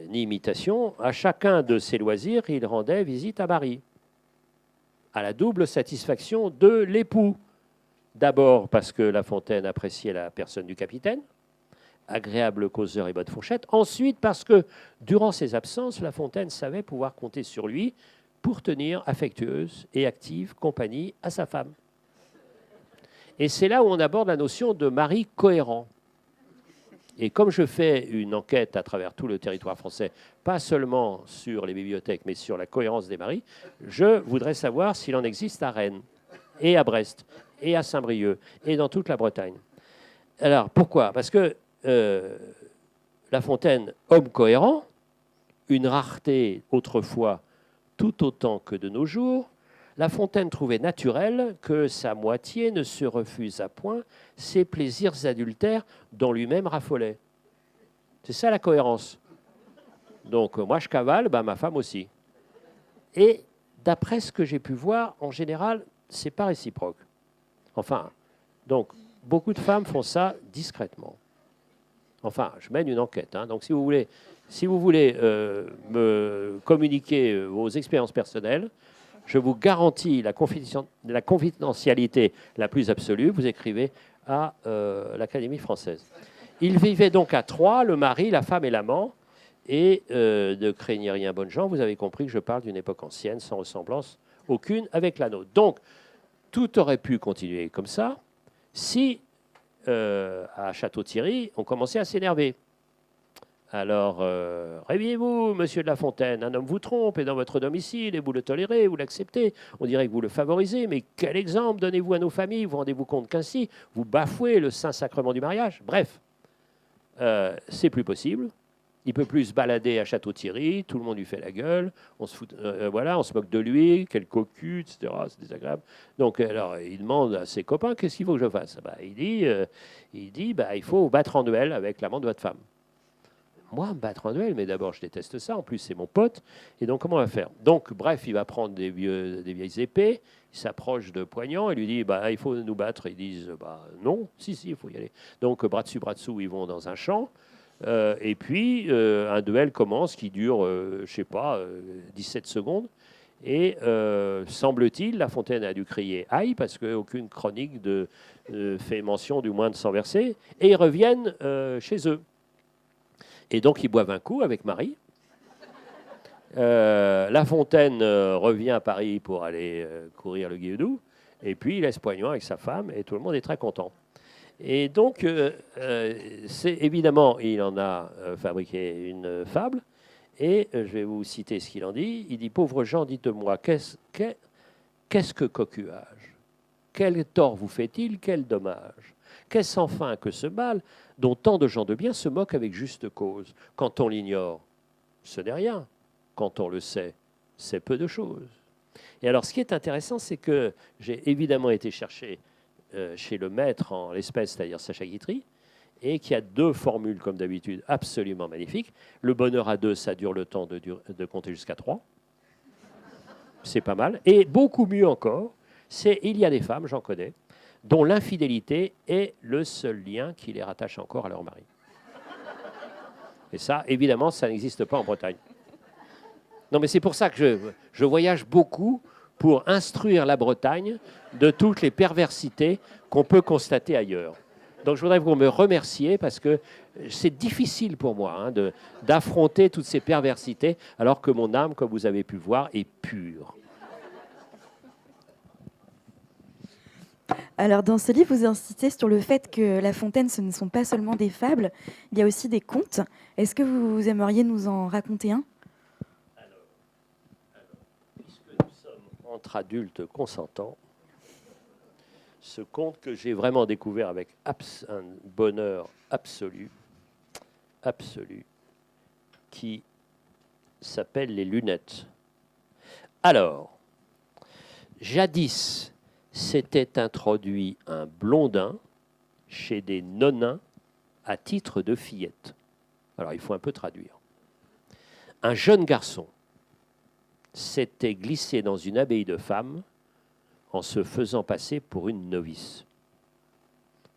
ni imitation. À chacun de ces loisirs, il rendait visite à Marie, à la double satisfaction de l'époux. D'abord parce que La Fontaine appréciait la personne du capitaine, agréable causeur et bonne fourchette. Ensuite, parce que durant ses absences, La Fontaine savait pouvoir compter sur lui pour tenir affectueuse et active compagnie à sa femme. Et c'est là où on aborde la notion de mari cohérent. Et comme je fais une enquête à travers tout le territoire français, pas seulement sur les bibliothèques, mais sur la cohérence des maris, je voudrais savoir s'il en existe à Rennes, et à Brest, et à Saint-Brieuc, et dans toute la Bretagne. Alors, pourquoi? Parce que La Fontaine, homme cohérent, une rareté autrefois tout autant que de nos jours, La Fontaine trouvait naturel que sa moitié ne se refuse à point ses plaisirs adultères dont lui-même raffolait. C'est ça la cohérence. Donc moi je cavale, ma femme aussi. Et d'après ce que j'ai pu voir, en général, c'est pas réciproque. Enfin, donc beaucoup de femmes font ça discrètement. Enfin, je mène une enquête. Donc, si vous voulez me communiquer vos expériences personnelles, je vous garantis la confidentialité la plus absolue. Vous écrivez à l'Académie française. Ils vivaient donc à trois, le mari, la femme et l'amant. Et ne craignez rien, bonnes gens, vous avez compris que je parle d'une époque ancienne, sans ressemblance aucune avec la nôtre. Donc, tout aurait pu continuer comme ça si à Château-Thierry, on commençait à s'énerver. Alors, réveillez-vous, monsieur de La Fontaine, un homme vous trompe, et dans votre domicile, et vous le tolérez, vous l'acceptez. On dirait que vous le favorisez, mais quel exemple donnez-vous à nos familles? Vous rendez-vous compte qu'ainsi, vous bafouez le saint sacrement du mariage? Bref, c'est plus possible. Il ne peut plus se balader à Château-Thierry, tout le monde lui fait la gueule, on se moque de lui, quel cocu, etc. C'est désagréable. Donc, alors, il demande à ses copains, qu'est-ce qu'il faut que je fasse? Il dit, il faut battre en duel avec l'amant de votre femme. Moi, me battre en duel, mais d'abord, je déteste ça. En plus, c'est mon pote. Et donc, comment on va faire? Donc, bref, il va prendre des vieilles épées. Il s'approche de Poignant et lui dit, il faut nous battre. Ils disent, non, si, il faut y aller. Donc, bras dessus, ils vont dans un champ. Et puis, un duel commence qui dure, 17 secondes. Et semble-t-il, La Fontaine a dû crier « aïe » parce qu'aucune chronique fait mention du moins de sang versé. Et ils reviennent chez eux. Et donc, ils boivent un coup avec Marie. La Fontaine revient à Paris pour aller courir le Guéhédou. Et puis, il laisse Poignant avec sa femme et tout le monde est très content. Et donc, évidemment, il en a fabriqué une fable. Et je vais vous citer ce qu'il en dit. Il dit « Pauvres gens, dites-moi, qu'est-ce que cocuage? Quel tort vous fait-il? Quel dommage? Qu'est-ce enfin que ce mal dont tant de gens de bien se moquent avec juste cause? Quand on l'ignore, ce n'est rien. Quand on le sait, c'est peu de choses. » Et alors, ce qui est intéressant, c'est que j'ai évidemment été chercher chez le maître en l'espèce, c'est-à-dire Sacha Guitry, et qui a deux formules, comme d'habitude, absolument magnifiques. Le bonheur à deux, ça dure le temps de compter jusqu'à 3. C'est pas mal. Et beaucoup mieux encore, c'est il y a des femmes, j'en connais, dont l'infidélité est le seul lien qui les rattache encore à leur mari. Et ça, évidemment, ça n'existe pas en Bretagne. Non, mais c'est pour ça que je voyage beaucoup pour instruire la Bretagne de toutes les perversités qu'on peut constater ailleurs. Donc je voudrais que vous me remerciez parce que c'est difficile pour moi d'affronter toutes ces perversités alors que mon âme, comme vous avez pu voir, est pure. Alors, dans ce livre, vous insistez sur le fait que La Fontaine, ce ne sont pas seulement des fables, il y a aussi des contes. Est-ce que vous aimeriez nous en raconter un? Alors, puisque nous sommes entre adultes consentants, ce conte que j'ai vraiment découvert avec un bonheur absolu, qui s'appelle Les Lunettes. Alors, jadis, s'était introduit un blondin chez des nonins à titre de fillette. Alors, il faut un peu traduire. Un jeune garçon s'était glissé dans une abbaye de femmes en se faisant passer pour une novice.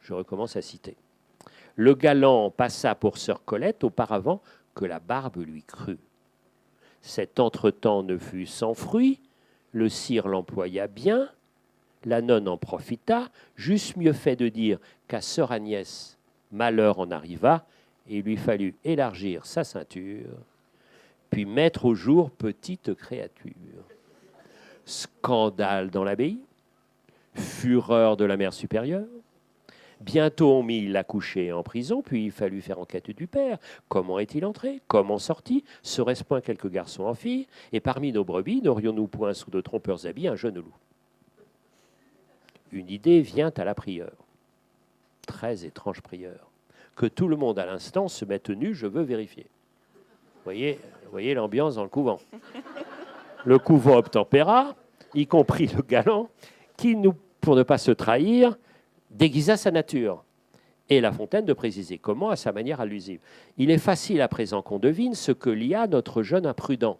Je recommence à citer. Le galant passa pour sœur Colette auparavant que la barbe lui crut. Cet entretemps ne fut sans fruit, le sire l'employa bien, la nonne en profita, j'eusse mieux fait de dire qu'à sœur Agnès malheur en arriva, et il lui fallut élargir sa ceinture, puis mettre au jour petite créature. Scandale dans l'abbaye, fureur de la mère supérieure. Bientôt on mit l'accouchée en prison, puis il fallut faire enquête du père. Comment est-il entré? Comment sorti? Serait-ce point quelques garçons en filles? Et parmi nos brebis, n'aurions-nous point sous de trompeurs habits un jeune loup? Une idée vient à la prieure. Très étrange prieure. Que tout le monde à l'instant se mette nu, je veux vérifier. Vous voyez l'ambiance dans le couvent. Le couvent obtempéra, y compris le galant, qui, pour ne pas se trahir, déguisa sa nature. Et La Fontaine de préciser comment, à sa manière allusive. Il est facile à présent qu'on devine ce que lia notre jeune imprudent.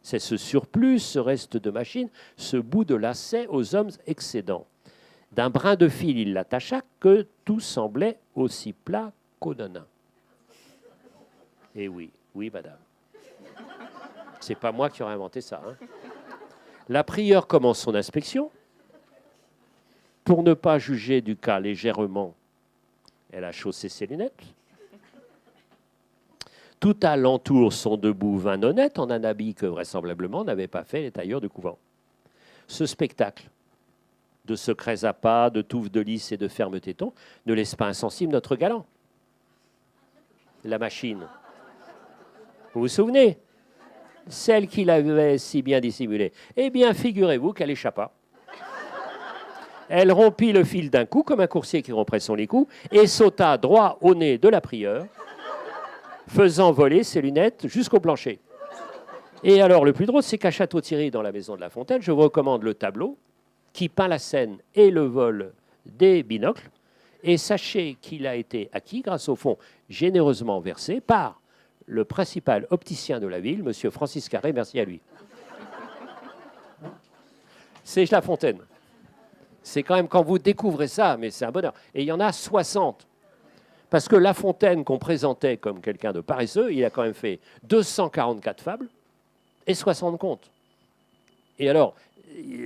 C'est ce surplus, ce reste de machine, ce bout de lacet aux hommes excédents. D'un brin de fil, il l'attacha que tout semblait aussi plat qu'ononin. Eh oui, madame. C'est pas moi qui aurais inventé ça. La prieure commence son inspection. Pour ne pas juger du cas légèrement, elle a chaussé ses lunettes. Tout alentour sont debout 20 nonnettes en un habit que vraisemblablement n'avaient pas fait les tailleurs du couvent. Ce spectacle de secrets appâts, de touffes de lys et de fermes tétons ne laisse pas insensible notre galant. La machine. Vous vous souvenez? Celle qui l'avait si bien dissimulée. Eh bien, figurez-vous qu'elle échappa. Elle rompit le fil d'un coup, comme un coursier qui romprait son écou, et sauta droit au nez de la prieure, faisant voler ses lunettes jusqu'au plancher. Et alors, le plus drôle, c'est qu'à Château-Thierry, dans la maison de La Fontaine, je vous recommande le tableau qui peint la scène et le vol des binocles. Et sachez qu'il a été acquis grâce au fonds généreusement versé par le principal opticien de la ville, M. Francis Carré, merci à lui. C'est La Fontaine. C'est quand même, quand vous découvrez ça, mais c'est un bonheur. Et il y en a 60. Parce que La Fontaine, qu'on présentait comme quelqu'un de paresseux, il a quand même fait 244 fables et 60 contes. Et alors,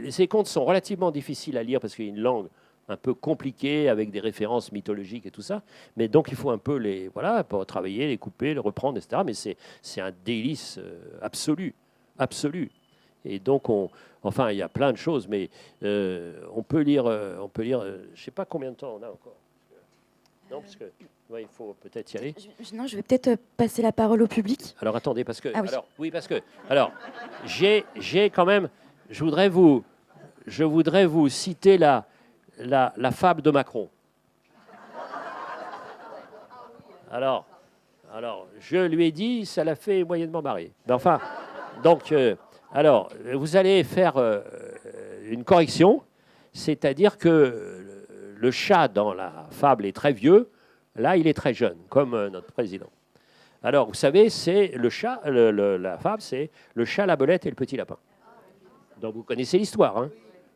ces contes sont relativement difficiles à lire parce qu'il y a une langue un peu compliquée avec des références mythologiques et tout ça. Mais donc, il faut un peu les, voilà, pour travailler, les couper, les reprendre, etc. Mais c'est un délice absolu, absolu. Et donc, enfin, il y a plein de choses, mais on peut lire, je ne sais pas combien de temps on a encore. Non, parce que ouais, il faut peut-être y aller. Non, je vais peut-être passer la parole au public. Alors attendez, parce que Ah oui. j'ai quand même, je voudrais vous citer la fable de Macron. Alors, je lui ai dit, ça l'a fait moyennement marrer. Mais enfin, donc, alors, vous allez faire une correction, c'est-à-dire que le chat dans la fable est très vieux, là, il est très jeune, comme notre président. Alors, vous savez, c'est le chat, la fable, c'est le chat, la belette et le petit lapin. Donc, vous connaissez l'histoire, hein?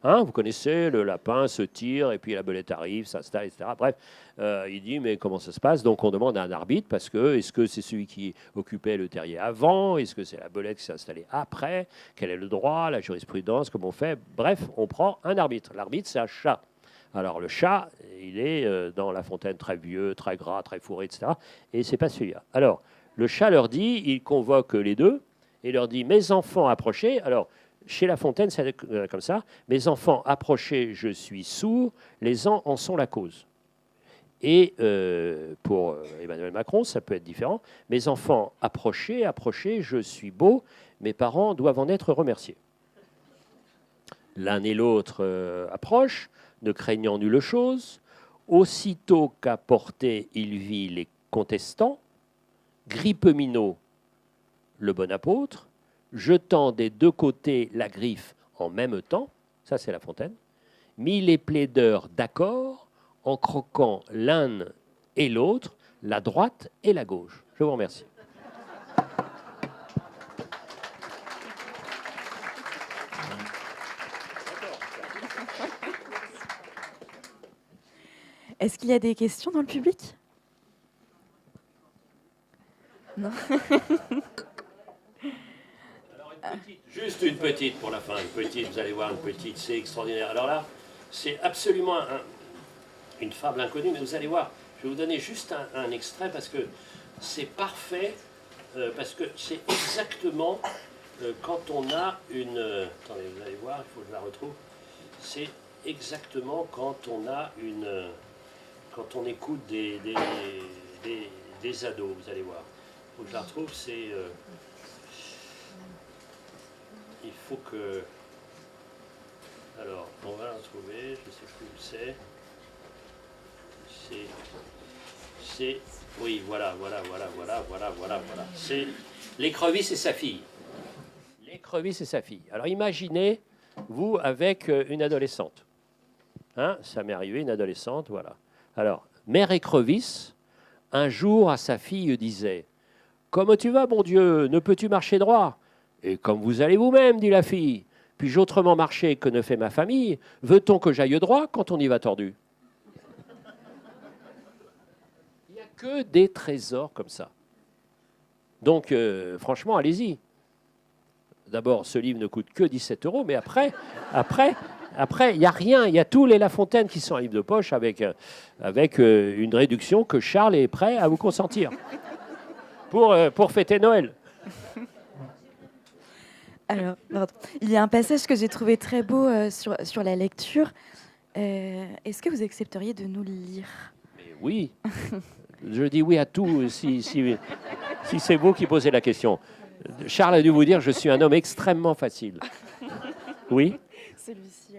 Vous connaissez, le lapin se tire, et puis la belette arrive, s'installe, etc. Bref, il dit, mais comment ça se passe? Donc, on demande à un arbitre, parce que, est-ce que c'est celui qui occupait le terrier avant? Est-ce que c'est la belette qui s'est installée après? Quel est le droit, la jurisprudence, comment on fait? Bref, on prend un arbitre. L'arbitre, c'est un chat. Alors, le chat, il est dans La Fontaine très vieux, très gras, très fourré, etc. Et c'est pas celui-là. Alors, le chat leur dit, il convoque les deux, et leur dit, mes enfants, approchez. Alors, chez La Fontaine, c'est comme ça. Mes enfants, approchez, je suis sourd, les ans en sont la cause. Et pour Emmanuel Macron, ça peut être différent. Mes enfants, approchez, approchez, je suis beau, mes parents doivent en être remerciés. L'un et l'autre approchent, ne craignant nulle chose. Aussitôt qu'à portée, il vit les contestants, Grippeminot, le bon apôtre, jetant des deux côtés la griffe en même temps, ça c'est La Fontaine, mit les plaideurs d'accord en croquant l'un et l'autre, la droite et la gauche. Je vous remercie. Est-ce qu'il y a des questions dans le public? Non. Juste une petite pour la fin, une petite, vous allez voir, une petite, c'est extraordinaire. Alors là, c'est absolument une fable inconnue, mais vous allez voir, je vais vous donner juste un extrait parce que c'est parfait, parce que c'est exactement quand on a une... attendez, vous allez voir, il faut que je la retrouve. C'est exactement quand on a une... quand on écoute des ados, vous allez voir. Il faut que je la retrouve, c'est... il faut que... Alors, on va la retrouver, je ne sais plus où c'est. C'est... Oui, voilà. C'est l'écrevisse et sa fille. L'écrevisse et sa fille. Alors imaginez, vous, avec une adolescente. Ça m'est arrivé, une adolescente, voilà. Alors, mère écrevisse, un jour à sa fille disait « Comment tu vas, mon Dieu, ne peux-tu marcher droit ?» Et comme vous allez vous-même, dit la fille. Puis-je autrement marcher que ne fait ma famille? Veut-on que j'aille droit quand on y va tordu? Il n'y a que des trésors comme ça. Donc, franchement, allez-y. D'abord, ce livre ne coûte que 17 €, mais après, il n'y a rien. Il y a tous les La Fontaine qui sont un livre de poche avec une réduction que Charles est prêt à vous consentir pour fêter Noël. Alors, pardon. Il y a un passage que j'ai trouvé très beau sur la lecture. Est-ce que vous accepteriez de nous le lire? Mais oui. Je dis oui à tout si c'est vous qui posez la question. Charles a dû vous dire, je suis un homme extrêmement facile. Oui? Celui-ci.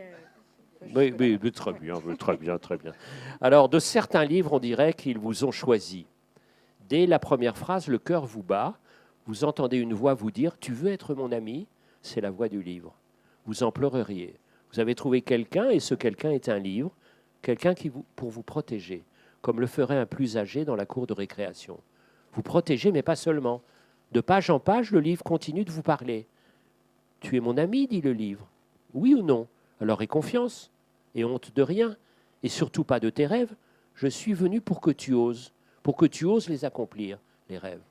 Oui, très bien. Alors, de certains livres, on dirait qu'ils vous ont choisi. dès la première phrase, le cœur vous bat, vous entendez une voix vous dire « Tu veux être mon ami ?» C'est la voix du livre. Vous en pleureriez. Vous avez trouvé quelqu'un et ce quelqu'un est un livre, quelqu'un pour vous protéger, comme le ferait un plus âgé dans la cour de récréation. Vous protégez, mais pas seulement. De page en page, le livre continue de vous parler. « Tu es mon ami ?» dit le livre. « Oui ou non ? Alors aie confiance et honte de rien, et surtout pas de tes rêves. Je suis venu pour que tu oses les accomplir, les rêves. »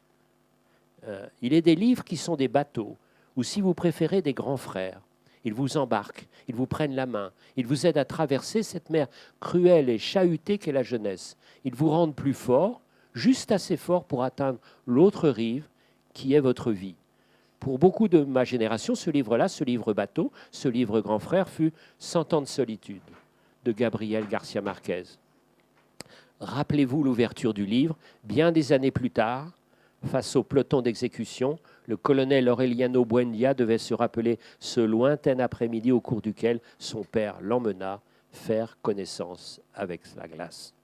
Il est des livres qui sont des bateaux, ou si vous préférez des grands frères. Ils vous embarquent, ils vous prennent la main, ils vous aident à traverser cette mer cruelle et chahutée qu'est la jeunesse. Ils vous rendent plus fort, juste assez fort pour atteindre l'autre rive qui est votre vie. Pour beaucoup de ma génération, ce livre-là, ce livre bateau, ce livre grand frère fut 100 ans de solitude de Gabriel Garcia Marquez. Rappelez-vous l'ouverture du livre, bien des années plus tard, face au peloton d'exécution, le colonel Aureliano Buendia devait se rappeler ce lointain après-midi au cours duquel son père l'emmena faire connaissance avec la glace.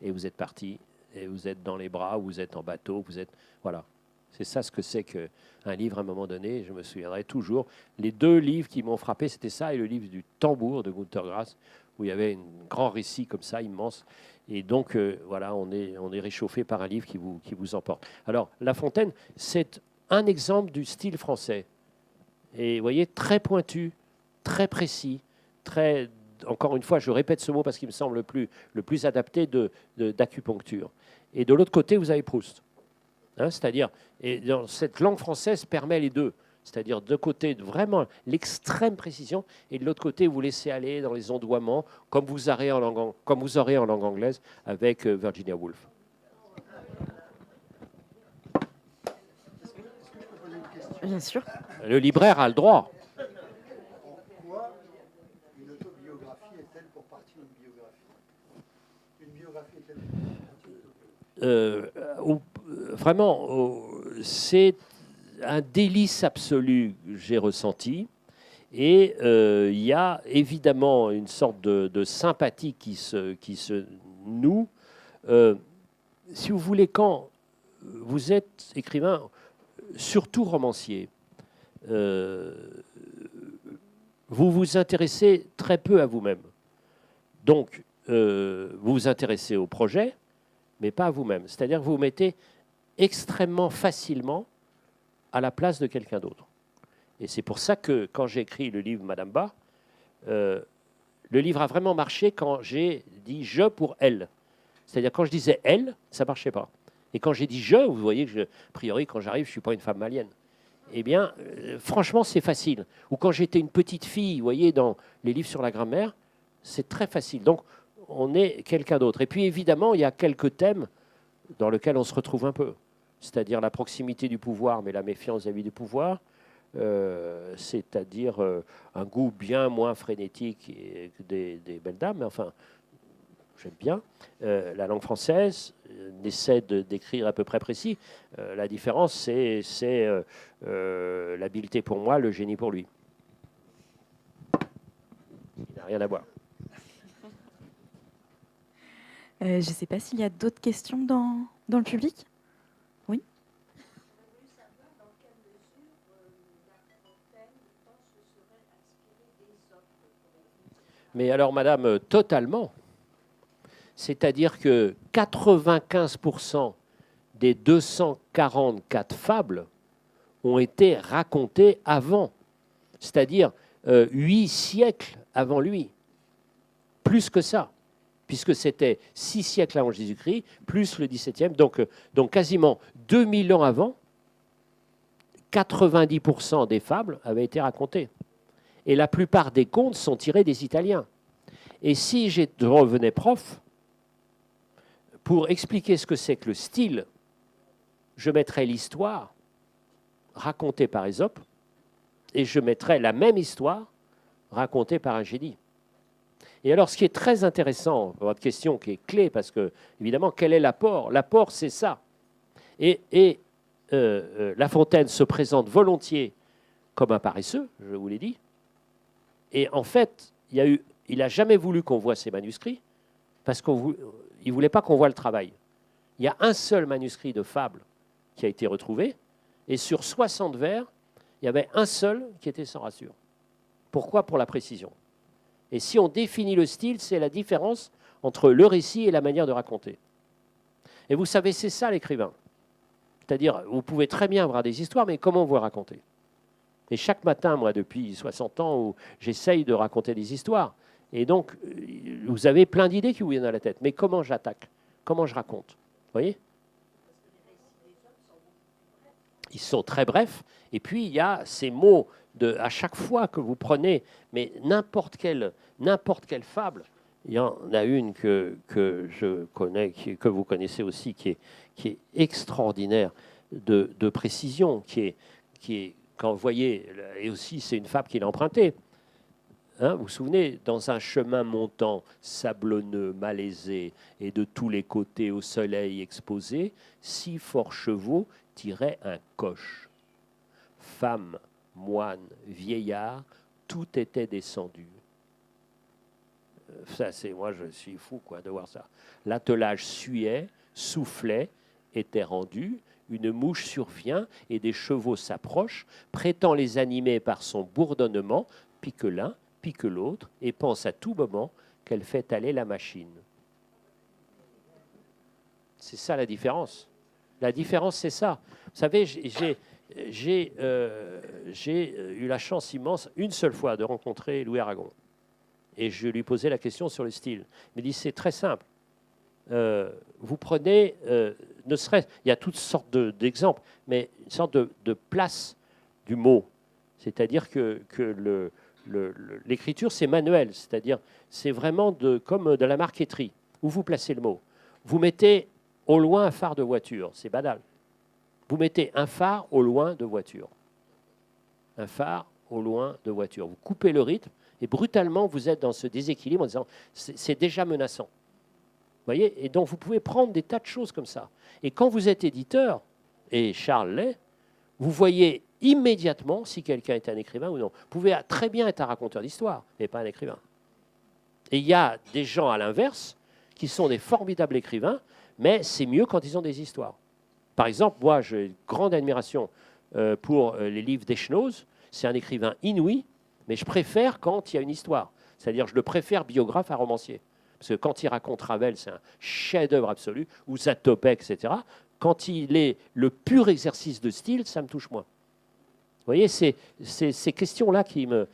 Et vous êtes parti, et vous êtes dans les bras, vous êtes en bateau, vous êtes... Voilà. C'est ça ce que c'est qu'un livre à un moment donné. Je me souviendrai toujours. Les deux livres qui m'ont frappé, c'était ça et le livre du Tambour de Günter Grass, où il y avait un grand récit comme ça, immense. Et donc, voilà, on est réchauffé par un livre qui vous emporte. Alors, La Fontaine, c'est un exemple du style français. Et vous voyez, très pointu, très précis, très... Encore une fois, je répète ce mot parce qu'il me semble le plus adapté d'acupuncture. Et de l'autre côté, vous avez Proust. Hein, c'est-à-dire, et dans cette langue française permet les deux. C'est-à-dire, de côté, vraiment l'extrême précision, et de l'autre côté, vous laissez aller dans les ondoiements, comme vous aurez en langue anglaise avec Virginia Woolf. Bien sûr. Le libraire a le droit. En quoi une autobiographie est-elle pour partie une biographie ? Une biographie est-elle pour partie vraiment, c'est un délice absolu que j'ai ressenti. Et il y a évidemment une sorte de sympathie qui se noue. Si vous voulez, quand vous êtes écrivain, surtout romancier, vous vous intéressez très peu à vous-même. Donc, vous vous intéressez au projet, mais pas à vous-même. C'est-à-dire que vous vous mettez extrêmement facilement à la place de quelqu'un d'autre. Et c'est pour ça que quand j'ai écrit le livre Madame Bas, le livre a vraiment marché quand j'ai dit « je » pour « elle ». C'est-à-dire quand je disais « elle », ça ne marchait pas. Et quand j'ai dit « je », vous voyez que, a priori, quand j'arrive, je ne suis pas une femme malienne. Eh bien, franchement, c'est facile. Ou quand j'étais une petite fille, vous voyez, dans les livres sur la grammaire, c'est très facile. Donc, on est quelqu'un d'autre. Et puis, évidemment, il y a quelques thèmes dans lesquels on se retrouve un peu. C'est-à-dire la proximité du pouvoir, mais la méfiance vis-à-vis du pouvoir. C'est-à-dire un goût bien moins frénétique que des belles dames, mais enfin, j'aime bien. La langue française essaie d'écrire à peu près précis. La différence, c'est l'habileté pour moi, le génie pour lui. Il n'a rien à voir. Je ne sais pas s'il y a d'autres questions dans le public. Oui. Mais alors, madame, totalement. C'est-à-dire que 95% des 244 fables ont été racontées avant. C'est-à-dire 8 siècles avant lui. Plus que ça. Puisque c'était 6 siècles avant Jésus-Christ, plus le 17e. Donc quasiment 2000 ans avant, 90% des fables avaient été racontées. Et la plupart des contes sont tirés des Italiens. Et si je revenais prof, pour expliquer ce que c'est que le style, je mettrais l'histoire racontée par Ésope et je mettrais la même histoire racontée par un génie. Et alors, ce qui est très intéressant, votre question qui est clé, parce que, évidemment, quel est l'apport ? L'apport, c'est ça. Et La Fontaine se présente volontiers comme un paresseux, je vous l'ai dit. Et en fait, il n'a jamais voulu qu'on voit ses manuscrits, parce qu'il ne voulait pas qu'on voit le travail. Il y a un seul manuscrit de fable qui a été retrouvé, et sur 60 vers, il y avait un seul qui était sans rassure. Pourquoi? Pour la précision. Et si on définit le style, c'est la différence entre le récit et la manière de raconter. Et vous savez, c'est ça l'écrivain. C'est-à-dire, vous pouvez très bien avoir des histoires, mais comment vous les racontez? Et chaque matin, moi, depuis 60 ans, où j'essaye de raconter des histoires, et donc, vous avez plein d'idées qui vous viennent à la tête. Mais comment j'attaque? Comment je raconte? Vous voyez? Ils sont très brefs. Et puis, il y a ces mots à chaque fois que vous prenez, mais n'importe quelle fable. Il y en a une que je connais, que vous connaissez aussi, qui est extraordinaire de précision, qui est, quand vous voyez, et aussi c'est une fable qu'il a empruntée. Hein, vous vous souvenez, dans un chemin montant, sablonneux, malaisé, et de tous les côtés au soleil exposé, 6 forts chevaux tiraient un coche. Femmes, moines, vieillards, tout était descendu. Ça, c'est moi, je suis fou de voir ça. L'attelage suait, soufflait, était rendu. Une mouche survient et des chevaux s'approchent, prétend les animer par son bourdonnement, pique l'un, pique l'autre, et pense à tout moment qu'elle fait aller la machine. C'est ça la différence. La différence, c'est ça. Vous savez, j'ai eu la chance immense, une seule fois, de rencontrer Louis Aragon. Et je lui posais la question sur le style. Il me dit, c'est très simple. Vous prenez, ne serait il y a toutes sortes d'exemples, mais une sorte de place du mot. C'est-à-dire que l'écriture, c'est manuel. C'est-à-dire, c'est vraiment comme de la marqueterie, où vous placez le mot. Vous mettez au loin un phare de voiture, c'est banal. Vous mettez un phare au loin de voiture. Un phare au loin de voiture. Vous coupez le rythme, et brutalement, vous êtes dans ce déséquilibre en disant, c'est déjà menaçant. Vous voyez? Et donc, vous pouvez prendre des tas de choses comme ça. Et quand vous êtes éditeur, et Charles l'est, vous voyez immédiatement si quelqu'un est un écrivain ou non. Vous pouvez très bien être un raconteur d'histoire, mais pas un écrivain. Et il y a des gens à l'inverse qui sont des formidables écrivains, mais c'est mieux quand ils ont des histoires. Par exemple, moi, j'ai une grande admiration pour les livres d'Echenoz. C'est un écrivain inouï, mais je préfère quand il y a une histoire. C'est-à-dire, je le préfère biographe à romancier. Parce que quand il raconte Ravel, c'est un chef-d'œuvre absolu, ou Zatopek, etc. Quand il est le pur exercice de style, ça me touche moins. Vous voyez, c'est ces questions-là qui me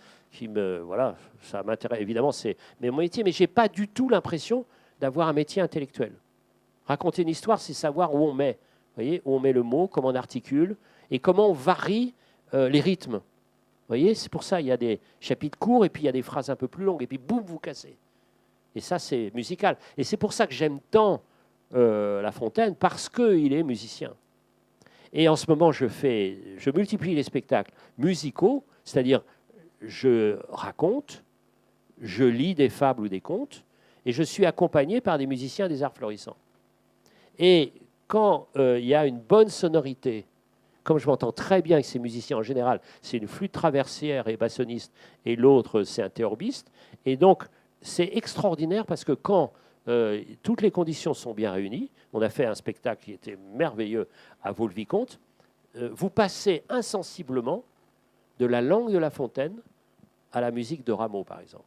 voilà, ça m'intéresse. Évidemment, c'est mon métier, mais je n'ai pas du tout l'impression d'avoir un métier intellectuel. Raconter une histoire, c'est savoir où on met. Vous voyez, où on met le mot, comment on articule, et comment on varie les rythmes. Vous voyez, c'est pour ça il y a des chapitres courts, et puis il y a des phrases un peu plus longues, et puis boum, vous cassez. Et ça, c'est musical. Et c'est pour ça que j'aime tant La Fontaine, parce qu'il est musicien. Et en ce moment, je multiplie les spectacles musicaux, c'est-à-dire je raconte, je lis des fables ou des contes, et je suis accompagné par des musiciens des arts florissants. Et quand il y a une bonne sonorité, comme je m'entends très bien avec ces musiciens en général, c'est une flûte traversière et bassoniste, et l'autre, c'est un théorbiste. Et donc, c'est extraordinaire parce que quand toutes les conditions sont bien réunies, on a fait un spectacle qui était merveilleux à Vaux-le-Vicomte, vous passez insensiblement de la langue de La Fontaine à la musique de Rameau, par exemple.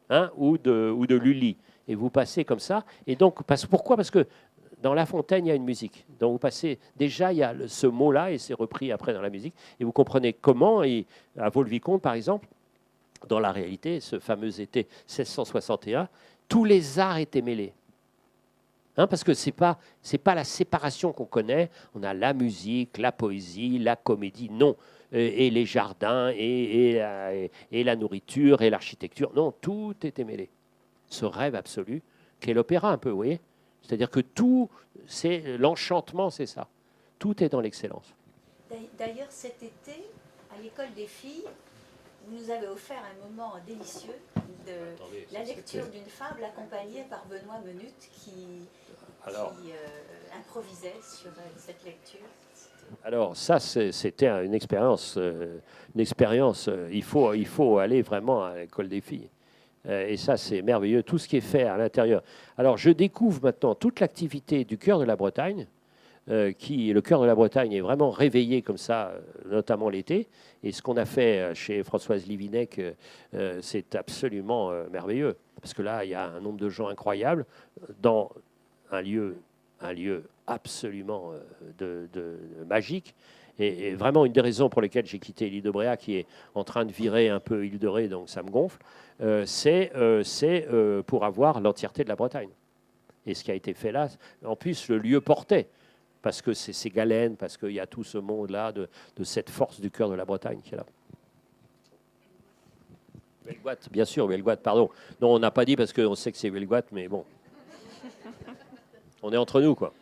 Hein, ou de Lully. Et vous passez comme ça. Et donc, pourquoi? Parce que dans La Fontaine, il y a une musique. Donc vous passez, déjà, il y a ce mot-là, et c'est repris après dans la musique. Et vous comprenez comment, et à Vaux-le-Vicomte, par exemple, dans la réalité, ce fameux été 1661, tous les arts étaient mêlés. Hein, parce que ce n'est pas la séparation qu'on connaît. On a la musique, la poésie, la comédie. Non. Et les jardins, et la nourriture, et l'architecture. Non, tout était mêlé. Ce rêve absolu, qu'est l'opéra un peu, vous voyez? C'est-à-dire que tout, c'est l'enchantement, c'est ça. Tout est dans l'excellence. D'ailleurs, cet été, à l'école des filles, vous nous avez offert un moment délicieux de la lecture d'une fable accompagnée par Benoît Menut qui improvisait sur cette lecture. Alors ça, c'était une expérience. Il faut aller vraiment à l'école des filles. Et ça, c'est merveilleux, tout ce qui est fait à l'intérieur. Alors, je découvre maintenant toute l'activité du cœur de la Bretagne, le cœur de la Bretagne est vraiment réveillé comme ça, notamment l'été. Et ce qu'on a fait chez Françoise Livinec, c'est absolument merveilleux. Parce que là, il y a un nombre de gens incroyables dans un lieu absolument magique. Et vraiment, une des raisons pour lesquelles j'ai quitté l'île de Bréa, qui est en train de virer un peu île de Ré, donc ça me gonfle, c'est pour avoir l'entièreté de la Bretagne. Et ce qui a été fait là, en plus, le lieu portait, parce que c'est ces galènes, parce qu'il y a tout ce monde-là, de cette force du cœur de la Bretagne qui est là. Huelgoat, bien sûr, Huelgoat, pardon. Non, on n'a pas dit parce qu'on sait que c'est Huelgoat, mais bon. On est entre nous, quoi.